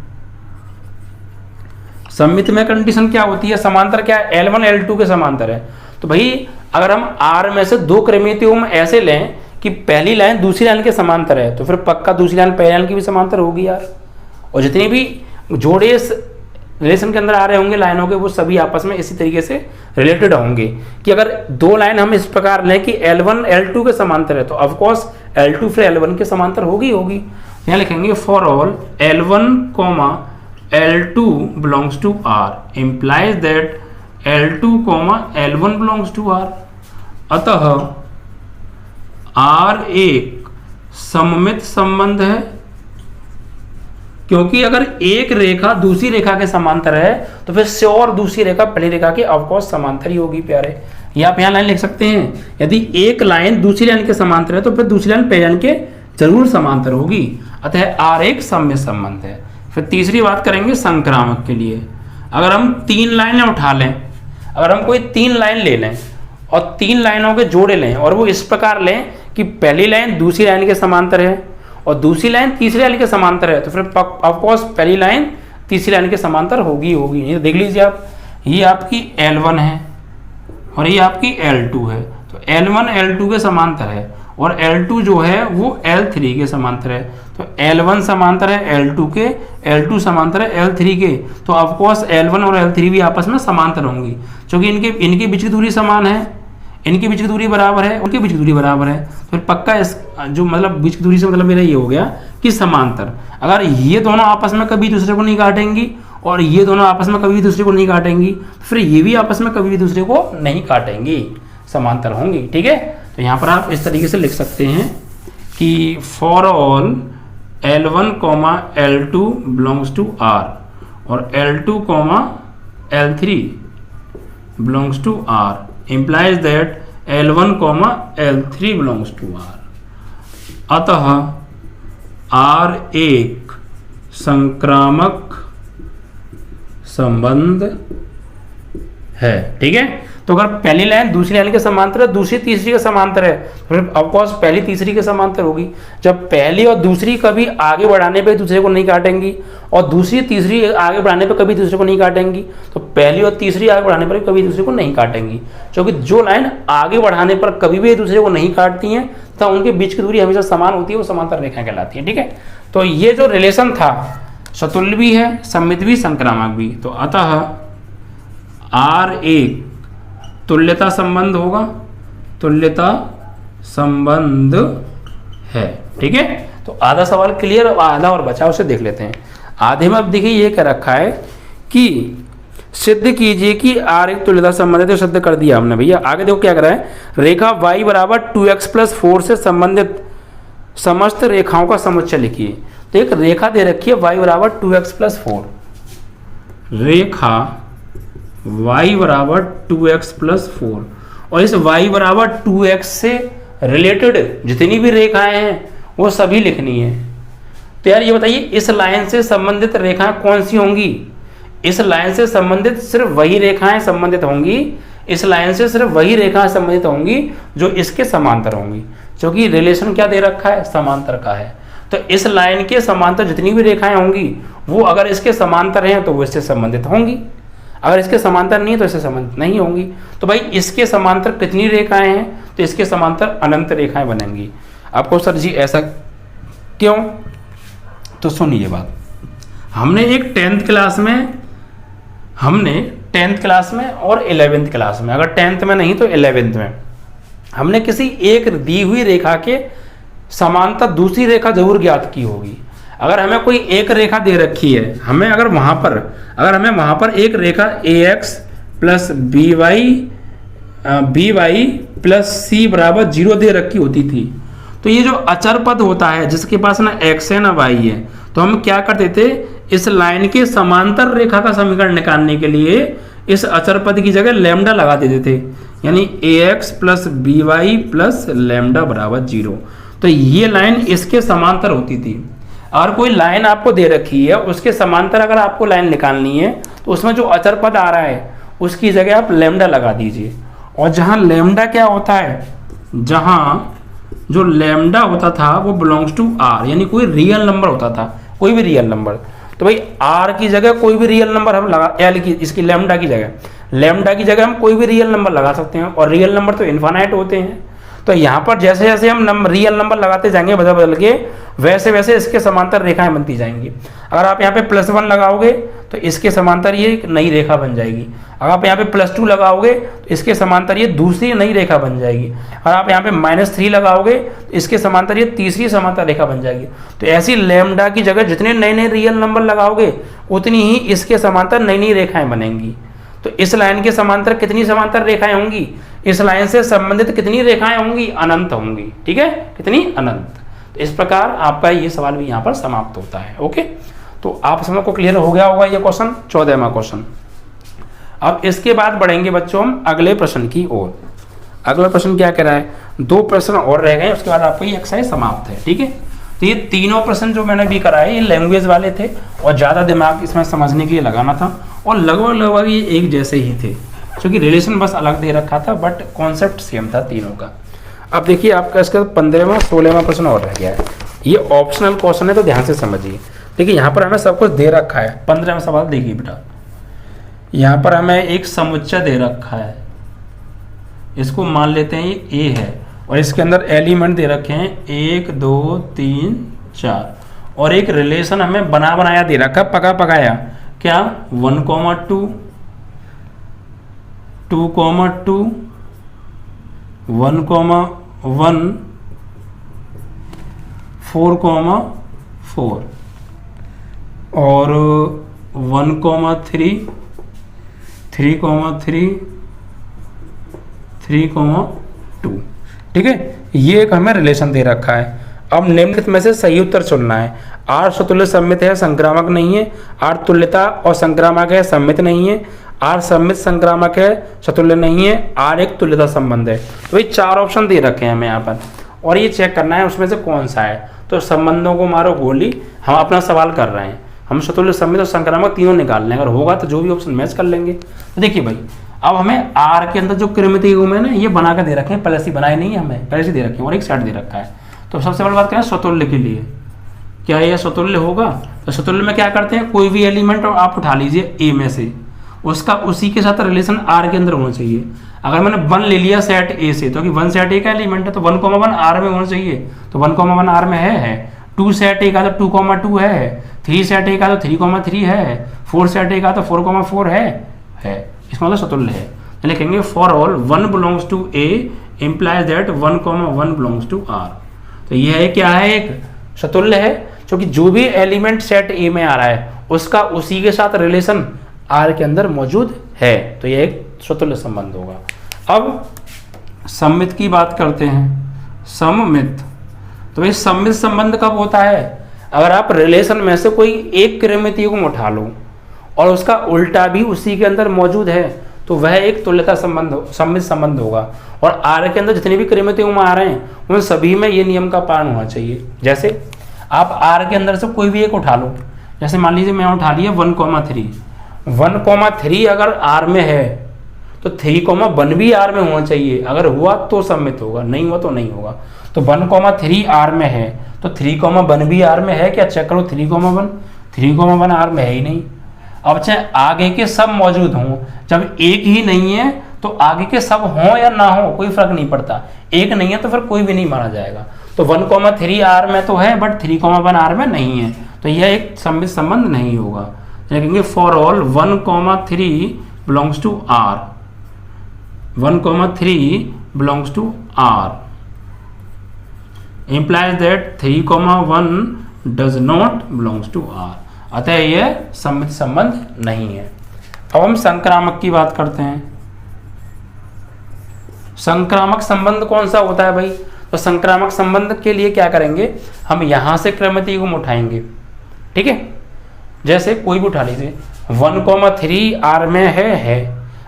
सममित में कंडीशन क्या होती है, समांतर क्या है, L1 L2 के समांतर है। तो भाई अगर हम R में से दो क्रमितियों ऐसे लें कि पहली लाइन दूसरी लाइन के समांतर है, तो फिर पक्का दूसरी लाइन पहली लाइन की भी समांतर होगी यार। और जितने भी जोड़े इस रिलेशन के अंदर आ रहे होंगे लाइनों के, वो सभी आपस में इसी तरीके से रिलेटेड होंगे कि अगर दो लाइन हम इस प्रकार लें कि L1 L2 के समांतर है, तो ऑफकोर्स L2 फिर L1 के समांतर होगी। यहाँ लिखेंगे for all L1 L2 belongs to R implies that L2 L1 belongs to R। अतः R एक सममित संबंध है, क्योंकि अगर एक रेखा दूसरी रेखा के समांतर है तो फिर श्योर दूसरी रेखा पहली रेखा के ऑफकोर्स समांतर ही होगी प्यारे। या आप यहाँ लाइन लिख सकते हैं, यदि एक लाइन दूसरी लाइन के समांतर है तो फिर दूसरी लाइन पहली लाइन के जरूर समांतर होगी। अतः R एक सममित संबंध है। फिर तीसरी बात करेंगे संक्रामक के लिए। अगर हम तीन लाइनें उठा लें, अगर हम कोई तीन लाइन ले लें और तीन लाइनों के जोड़े लें और वो इस प्रकार लें कि पहली लाइन दूसरी लाइन के समांतर है और दूसरी लाइन तीसरी लाइन के समांतर है, तो फिर ऑफकोर्स पहली लाइन तीसरी लाइन के समांतर होगी। ये देख लीजिए आप, ये आपकी L1 है और ये आपकी L2 है, तो L1 L2 के समांतर है और L2 जो है वो L3 के समांतर है। तो L1 समांतर है L2 के, L2 समांतर है L3 के, तो ऑफकोर्स L1 और L3 भी आपस में समांतर होंगी, क्योंकि इनके बीच की दूरी समान है, इनके बीच की दूरी बराबर है, उनके बीच की दूरी बराबर है। तो फिर पक्का इस जो मतलब बीच की दूरी से मतलब मेरा ये हो गया कि समांतर। अगर ये दोनों आपस में कभी दूसरे को नहीं काटेंगी और ये दोनों आपस में कभी दूसरे को नहीं काटेंगी, फिर ये भी आपस में कभी भी दूसरे को नहीं काटेंगी, समांतर होंगी। ठीक है, तो यहाँ पर आप इस तरीके से लिख सकते हैं कि for all L1 L2 belongs to R और L2 L3 belongs to R implies that L1 L3 belongs to R। अतः R एक संक्रामक संबंध है। ठीक है, तो अगर पहली लाइन दूसरी लाइन के समांतर है, दूसरी तीसरी के समांतर है, फिर ऑफकोर्स पहली तीसरी के समांतर होगी। जब पहली और दूसरी कभी आगे बढ़ाने पे दूसरे को नहीं काटेंगी और दूसरी तीसरी आगे बढ़ाने पे कभी दूसरे को नहीं काटेंगी, तो पहली और तीसरी आगे बढ़ाने पर कभी दूसरे को नहीं काटेंगी, क्योंकि जो लाइन आगे बढ़ाने पर कभी भी एक दूसरे को नहीं काटती हैं तथा उनके बीच की दूरी हमेशा समान होती है, वो समांतर रेखा कहलाती है। ठीक है, तो ये जो रिलेशन था सतुल्य भी है, सममित भी, संक्रामक भी। तो अतः R एक तुल्यता संबंध होगा, तुल्यता संबंध है। ठीक है, तो आधा सवाल क्लियर, आधा और बचा, उसे देख लेते हैं। आधे में अब देखिए ये क्या रखा है कि सिद्ध कीजिए कि R एक तुल्यता संबंध है, तो सिद्ध कर दिया हमने भैया। आगे देखो क्या कर रहा है, रेखा y बराबर 2x+4 से संबंधित समस्त रेखाओं का समुच्चय लिखिए। तो एक रेखा दे रखी है y बराबर 2x+4, रेखा y बराबर 2x+4 और इस y बराबर 2x से रिलेटेड जितनी भी रेखाएं हैं वो सभी लिखनी है। तो यार ये बताइए, इस लाइन से संबंधित रेखाएं कौन सी होंगी? इस लाइन से संबंधित सिर्फ वही रेखाएं संबंधित होंगी, इस लाइन से सिर्फ वही रेखाएं संबंधित होंगी जो इसके समांतर होंगी, क्योंकि रिलेशन क्या दे रखा है, समांतर का है। तो इस लाइन के समांतर जितनी भी रेखाएं होंगी वो अगर इसके समांतर हैं तो वो इससे संबंधित होंगी, अगर इसके समांतर नहीं है तो इससे संबंधित नहीं होंगी। तो भाई इसके समांतर कितनी रेखाएं हैं, तो इसके समांतर अनंत रेखाएं बनेंगी। आपको सर जी ऐसा क्यों, तो सुनिए बात। हमने एक 10th क्लास में और 11th क्लास में, अगर 10th में नहीं तो 11th में, हमने किसी एक दी हुई रेखा के समांतर दूसरी रेखा जरूर ज्ञात की होगी। अगर हमें कोई एक रेखा दे रखी है, हमें अगर वहां पर एक रेखा ax plus by plus c बराबर 0 दे रखी होती थी, तो ये जो अचर पद होता है जिसके पास ना x है ना y है, तो हम क्या करते थे, इस लाइन के समांतर रेखा का समीकरण निकालने के लिए इस अचर पद की जगह लैम्डा लगा देते थे, यानी ax plus by plus lambda बराबर 0। तो ये लाइन इसके समांतर होती थी। और कोई लाइन आपको दे रखी है, उसके समांतर अगर आपको लाइन निकालनी है तो उसमें जो अचर पद आ रहा है उसकी जगह आप लैम्डा लगा दीजिए। और जहां लैम्डा क्या होता है, जहां जो लैम्डा होता था वो बिलोंग्स टू आर, यानी कोई रियल नंबर होता था, कोई भी रियल नंबर। तो भाई आर की जगह कोई भी रियल नंबर हम लगा, एल की, इसकी लैम्डा की जगह हम कोई भी रियल नंबर लगा सकते हैं, और रियल नंबर तो इनफाइनाइट होते हैं। तो यहाँ पर जैसे जैसे हम रियल नंबर लगाते जाएंगे बदल बदल के, वैसे वैसे इसके समांतर रेखाएं बनती जाएंगी। अगर आप यहाँ पे +1 लगाओगे तो इसके समांतर ये एक नई रेखा बन जाएगी। अगर आप यहाँ पे +2 लगाओगे तो इसके समांतर ये दूसरी नई रेखा बन जाएगी। अगर आप यहाँ पे -3 लगाओगे तो इसके समांतर ये तीसरी समांतर रेखा बन जाएगी। तो ऐसी लैम्डा की जगह जितने नए नए रियल नंबर लगाओगे उतनी ही इसके समांतर नई नई रेखाएं बनेंगी। तो इस लाइन के समांतर कितनी समांतर रेखाएं होंगी, इस लाइन से संबंधित कितनी रेखाएं होंगी, अनंत होंगी। ठीक है, कितनी, अनंत। तो इस प्रकार आपका ये सवाल भी यहाँ पर समाप्त होता है। ओके, तो आप समझ को क्लियर हो गया होगा ये क्वेश्चन, 14वां क्वेश्चन। अब इसके बाद बढ़ेंगे बच्चों हम अगले प्रश्न की ओर। अगला प्रश्न क्या कह रहा है, 2 प्रश्न और रह गए, उसके बाद आपको ये एक्सरसाइज समाप्त है। ठीक है, तो ये तीनों प्रश्न जो मैंने भी कराए ये लैंग्वेज वाले थे और ज़्यादा दिमाग इसमें समझने के लिए लगाना था, और लगभग ये एक जैसे ही थे, क्योंकि रिलेशन बस अलग दे रखा था बट कॉन्सेप्ट सेम था तीनों का। अब देखिए आपका इसका 15वां 16वां प्रश्न और रह गया है। ये ऑप्शनल क्वेश्चन है तो ध्यान से समझिए। देखिए यहाँ पर हमें सब कुछ दे रखा है। 15वां सवाल देखिए बेटा, यहाँ पर हमें एक समुच्चय दे रखा है, इसको मान लेते हैं ये A है, और इसके अंदर एलिमेंट दे रखे हैं 1 2 3 4, और एक रिलेशन हमें बनाया दे रखा, पकाया क्या, 1, 2 2, 2 1, 1 4, 4 और 1, 3 3, 3, 2। ठीक है, ये एक हमें रिलेशन दे रखा है। अब निम्नलिखित में से सही उत्तर चुनना है। आर सतुल्य सममित है, संक्रामक नहीं है। आर तुल्यता और संक्रामक है, सममित नहीं है। आर सममित संक्रामक है, सतुल्य नहीं है। आर एक तुल्यता संबंध है। तो ये 4 ऑप्शन दे रखे हैं हमें यहाँ पर, और ये चेक करना है उसमें से कौन सा है। तो संबंधों को मारो गोली, हम अपना सवाल कर रहे हैं, हम सतुल्य सममित और संक्रामक तीनों निकाल लें, अगर होगा तो जो भी ऑप्शन मैच कर लेंगे। तो देखिए भाई, अब हमें आर के अंदर जो कृमित युग्म है ना, ये बना के दे रखे हैं, पहले से बनाए नहीं है, हमें पहले से दे रखे हैं, और एक सेट दे रखा है। तो सबसे पहले बात करें स्वतुल्य के लिए, क्या यह स्वतुल्य होगा? तो स्वतुल्य में क्या करते हैं, कोई भी एलिमेंट आप उठा लीजिए ए में से, उसका उसी के साथ रिलेशन आर के अंदर होना चाहिए। अगर मैंने 1 ले लिया सेट ए से, तो कि 1 सेट ए का एलिमेंट है, तो 1, 1 आर में होना चाहिए, तो 1, 1 आर में है। 2 सेट ए का तो 2, 2 है। 3 सेट ए का तो 3, 3 है। 4 सेट ए का तो 4, 4 है। इसका मतलब स्वतुल्य है। तो लिखेंगे for all 1 belongs to A implies that 1, 1 belongs to R. तो यह है क्या है, एक स्वतुल्य है, क्योंकि जो भी एलिमेंट सेट ए में आ रहा है उसका उसी के साथ रिलेशन आर के अंदर मौजूद है, तो यह एक स्वतुल्य संबंध होगा। अब सममित की बात करते हैं। सममित, तो भाई सममित संबंध कब होता है? अगर आप रिलेशन में से कोई एक कृमित युग्म उठा लो और उसका उल्टा भी उसी के अंदर मौजूद है, तो वह एक तुल्यता संबंध, सममित संबंध होगा। और आर के अंदर जितने भी कृमित युग्म आ रहे हैं उन सभी में ये नियम का पालन होना चाहिए। जैसे आप आर के अंदर से कोई भी एक उठा लो, जैसे मान लीजिए मैं उठा लिया 1, 3। 1, 3 अगर आर में है तो 3,1 भी R में होना चाहिए। अगर हुआ तो सम्मित होगा, नहीं हुआ तो नहीं होगा। तो 1,3 R में है, तो 3,1 भी R में है क्या? चेक करो। 3,1 R में है ही नहीं। अब चाहे आगे के सब मौजूद हों, जब एक ही नहीं है तो आगे के सब हों या ना हो कोई फर्क नहीं पड़ता। एक नहीं है तो फिर कोई भी नहीं माना जाएगा। तो 1,3 R में तो है बट 3,1 R में नहीं है, तो यह एक सम्मित संबंध नहीं होगा। कहेंगे for all 1,3 belongs to R, 1,3 belongs to R implies that 3,1 does not belongs to R। अतः यह सम्मित संबंध नहीं है। अब हम संक्रामक की बात करते हैं। संक्रामक संबंध कौन सा होता है भाई? तो संक्रामक संबंध के लिए क्या करेंगे, हम यहां से क्रमिक युग्म उठाएंगे। ठीक है, जैसे कोई भी उठा लीजिए। 1,3 R में है।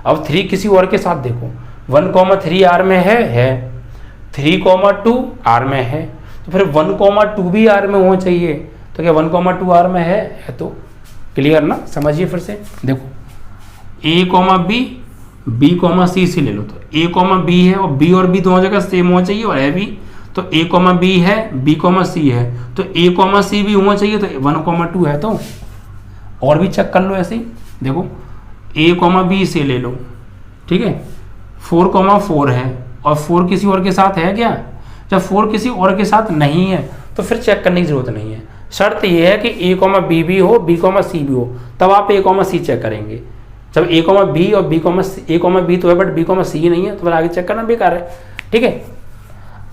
अब 3 किसी और के साथ देखो, 1,3 R में है, 3,2 R में है, तो फिर 1,2 भी R में होना चाहिए। तो क्या 1,2 R में है तो क्लियर ना? समझिए फिर से देखो, A, B, C से ले लो। तो A, B है और B और B दोनों जगह सेम होना चाहिए और है भी। तो A, B है, B, C है, तो A, C भी होना चाहिए। तो 1,2 है। तो और भी चेक कर लो ऐसे ही देखो, A, B से ले लो। ठीक है, 4, है और 4 किसी और के साथ है क्या? जब 4 किसी और के साथ नहीं है तो फिर चेक करने की जरूरत नहीं है। शर्त यह है कि A, B भी हो, B, C भी हो, तब आप A, C चेक करेंगे। जब A, B और A, B तो है बट B, C नहीं है तो फिर आगे चेक करना बेकार है। ठीक है,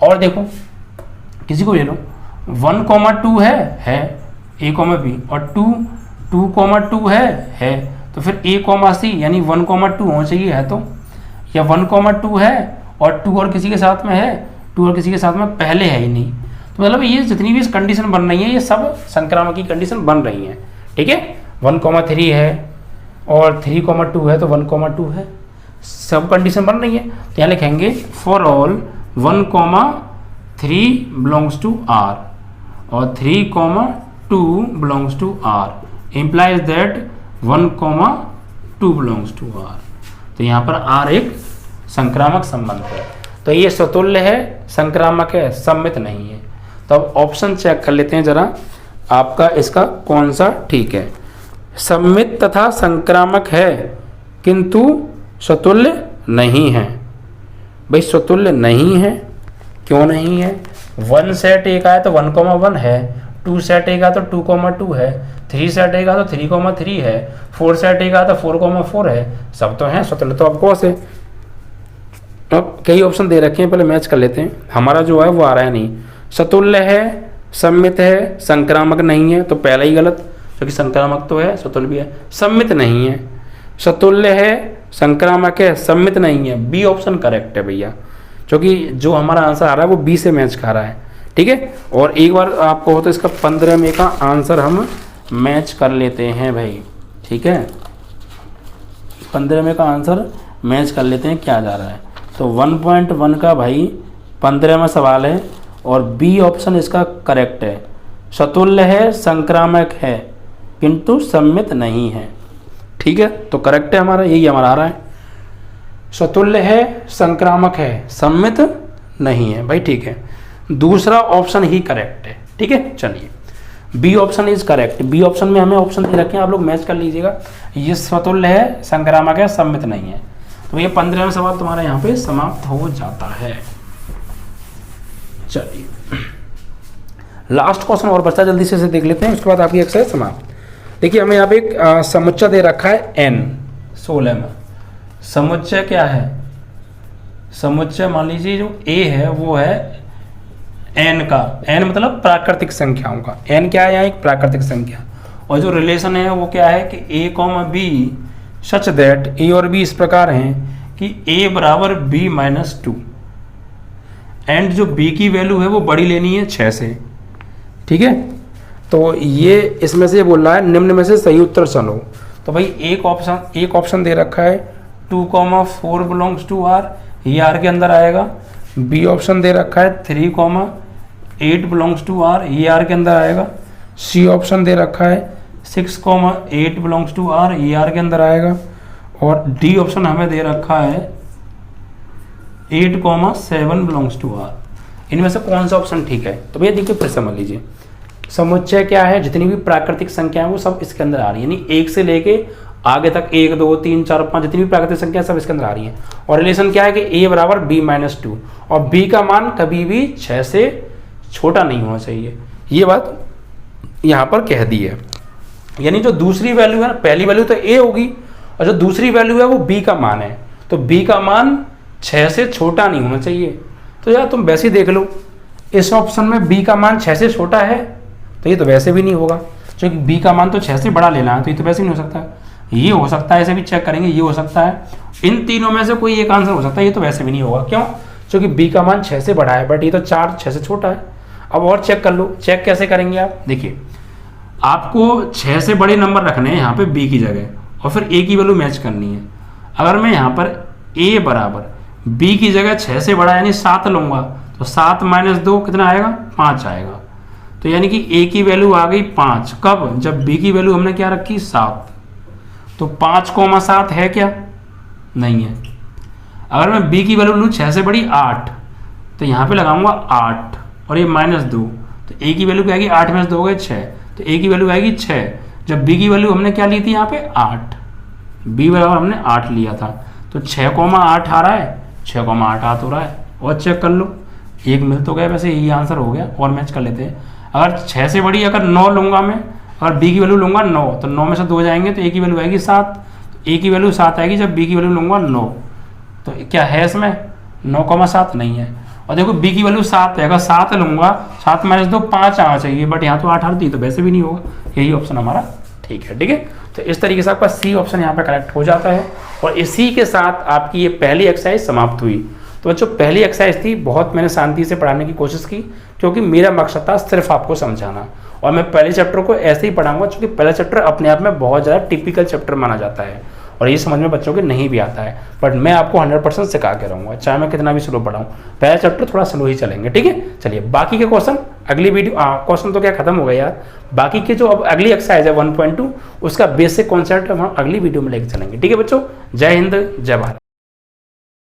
और देखो किसी को ले लो, 1,2 है A, B और 2,2 है, तो फिर A, C यानी 1,2 होना चाहिए है। तो या 1,2 है और 2 और किसी के साथ में है, 2 और किसी के साथ में पहले है ही नहीं। तो मतलब ये जितनी भी कंडीशन बन रही है ये सब संक्रामक की कंडीशन बन रही हैं। ठीक है, 1,3 है और 3,2 है तो 1,2 है, सब कंडीशन बन रही है। तो यहाँ लिखेंगे for all 1,3 belongs to R और 3,2 belongs to R implies that 1,2 belongs to R। तो यहाँ पर R एक संक्रामक संबंध है। तो ये स्वतुल्य है, संक्रामक है, सम्मित नहीं है। तो अब ऑप्शन चेक कर लेते हैं जरा आपका इसका कौन सा ठीक है। सम्मित तथा संक्रामक है किंतु स्वतुल्य नहीं है। भाई स्वतुल्य नहीं है, क्यों नहीं है? 1 सेट एक आया तो 1,1 है, 2 सेट एक आया तो 2,2 है, 3 सेट एक आया तो 3,3 है, 4 सेट एक आया तो 4,4 है, सब तो हैं स्वतुल्य। तो अब कौन से? अब कई ऑप्शन दे रखे हैं, पहले मैच कर लेते हैं। हमारा जो है वो आ रहा है नहीं। स्वतुल्य है, सम्मित है, संक्रामक नहीं है, तो पहला ही गलत, क्योंकि संक्रामक तो है, स्वतुल्य भी है। सम्मित नहीं है, स्वतुल्य है, संक्रामक है, सम्मित नहीं है, बी ऑप्शन करेक्ट है भैया, क्योंकि जो हमारा आंसर आ रहा है वो बी से मैच खा रहा है। ठीक है, और एक बार आपको हो तो इसका 15 में का आंसर हम मैच कर लेते हैं भाई। ठीक है, 15 में का आंसर मैच कर लेते हैं क्या जा रहा है। तो 1.1 का भाई 15 में सवाल है और बी ऑप्शन इसका करेक्ट है। स्वतुल्य है, संक्रामक है किंतु सम्मित नहीं है। ठीक है, तो करेक्ट है हमारा, यही हमारा आ रहा है। स्वतुल्य है, संक्रामक है, सम्मित नहीं है भाई। ठीक है, दूसरा ऑप्शन ही करेक्ट है। ठीक है, चलिए B option is correct. B option में हमें ऑप्शन दे रखे हैं, आप लोग मैच कर लीजिएगा। ये स्वतुल्य है, संक्रामक है, सम्मित नहीं है। तो ये 15वां सवाल तुम्हारा यहाँ पे समाप्त हो जाता है। चलिए लास्ट क्वेश्चन और बचा, जल्दी से देख लेते हैं, उसके बाद आपकी एक्सरसाइज समाप्त। देखिए हमें यहाँ पे एक समुच्चय दे रखा है n 16 में। समुच्चय क्या है? समुच्चय मान लीजिए जो a है वो है n का, n मतलब प्राकृतिक संख्याओं का। n क्या है? यहाँ एक प्राकृतिक संख्या, और जो रिलेशन है वो क्या है कि a, b such that a और b इस प्रकार हैं कि a बराबर b - 2 एंड जो b की वैल्यू है वो बड़ी लेनी है 6 से। ठीक है, तो ये इसमें से बोल रहा है निम्न में से सही उत्तर चुनो। तो भाई एक ऑप्शन दे रखा है 2,4 बिलोंग्स टू R, ये R के अंदर आएगा। बी ऑप्शन दे रखा है 3,8 बिलोंग्स टू R, ये R के अंदर आएगा। सी ऑप्शन दे रखा है 6,8 बिलोंग्स टू R, ये R के अंदर आएगा। और डी ऑप्शन हमें दे रखा है 8,7 बिलोंग्स टू आर। इनमें से कौन सा ऑप्शन ठीक है? तो भैया देखिए फिर समझ लीजिए, समुच्चय क्या है, जितनी भी प्राकृतिक संख्या है वो सब इसके अंदर आ रही है, यानी एक से लेके आगे तक 1 2 3 4 5 जितनी भी प्राकृतिक संख्या सब इसके अंदर आ रही है। और रिलेशन क्या है कि a बराबर b-2 और b का मान कभी भी 6 से छोटा नहीं होना चाहिए, ये बात यहाँ पर कह दी है। यानी जो दूसरी वैल्यू है ना, पहली वैल्यू तो a होगी और जो दूसरी वैल्यू है वो b का मान है, तो b का मान 6 से छोटा नहीं होना चाहिए। तो यार तुम वैसे ही देख लो, इस ऑप्शन में b का मान 6 से छोटा है तो ये तो वैसे भी नहीं होगा, क्योंकि b का मान तो 6 से बड़ा लेना है, तो ये तो वैसे नहीं हो सकता। ये हो सकता है, ऐसे भी चेक करेंगे, ये हो सकता है, इन तीनों में से कोई एक आंसर हो सकता है, ये तो वैसे भी नहीं होगा। क्यों? क्योंकि b का मान 6 से बड़ा है, बट ये तो 4 6 से छोटा है। अब और चेक कर लो, चेक कैसे करेंगे आप? देखिए, आपको 6 से बड़े नंबर रखने हैं यहाँ पे b की जगह, और फिर a की वैल्यू मैच करनी है। अगर मैं यहाँ पर a बराबर b की जगह 6 से बड़ा यानी 7 लूंगा, तो 7 - 2 कितना आएगा? 5 आएगा। तो यानी कि a की वैल्यू आ गई 5। कब? जब b की वैल्यू हमने क्या रखी? 7। तो 5,7 है क्या? नहीं है। अगर मैं b की वैल्यू लूँ 6 से बड़ी 8, तो यहाँ पे लगाऊंगा 8 और ये -2, तो a की वैल्यू क्या आएगी? 8 - 2 हो गए 6, तो a की वैल्यू आएगी 6। जब b की वैल्यू हमने क्या ली थी यहाँ पे? 8। b बराबर हमने 8 लिया था, तो 6,8 आ रहा है, 6,8 हो रहा है। और चेक कर लो, एक मिल तो गया, वैसे यही आंसर हो गया। और मैच कर लेते हैं। अगर 6 से बड़ी अगर 9 लूंगा मैं, अगर b की वैल्यू लूंगा 9, तो 9 में से 2 जाएंगे तो a की वैल्यू आएगी 7। तो a की वैल्यू 7 आएगी जब b की वैल्यू लूंगा 9। तो क्या है इसमें? 9,7 नहीं है। और देखो b की वैल्यू 7 है, अगर 7 लूंगा, 7 - 2 5 आना चाहिए, बट यहाँ तो 8 आती, तो वैसे भी नहीं होगा। यही ऑप्शन हमारा ठीक है। ठीक है, तो इस तरीके से आपका सी ऑप्शन यहाँ पर करेक्ट हो जाता है। और इसी के साथ आपकी ये पहली एक्सरसाइज समाप्त हुई। तो बच्चों, पहली एक्सरसाइज थी, बहुत मैंने शांति से पढ़ाने की कोशिश की, क्योंकि मेरा मकसद था सिर्फ आपको समझाना। और मैं पहले चैप्टर को ऐसे ही पढ़ाऊंगा, क्योंकि पहला चैप्टर अपने आप में बहुत ज़्यादा टिपिकल चैप्टर माना जाता है और ये समझ में बच्चों के नहीं भी आता है। बट मैं आपको 100% सिखा के रहूँगा, चाहे मैं कितना भी स्लो पढ़ाऊँ। पहला चैप्टर थोड़ा स्लो ही चलेंगे। ठीक है, चलिए बाकी के क्वेश्चन अगली वीडियो, क्वेश्चन तो क्या खत्म हो गया यार। बाकी के जो अब अगली एक्सरसाइज है 1.2, उसका बेसिक कॉन्सेप्ट हम अगली वीडियो में लेकर चलेंगे। ठीक है बच्चों, जय हिंद, जय भारत।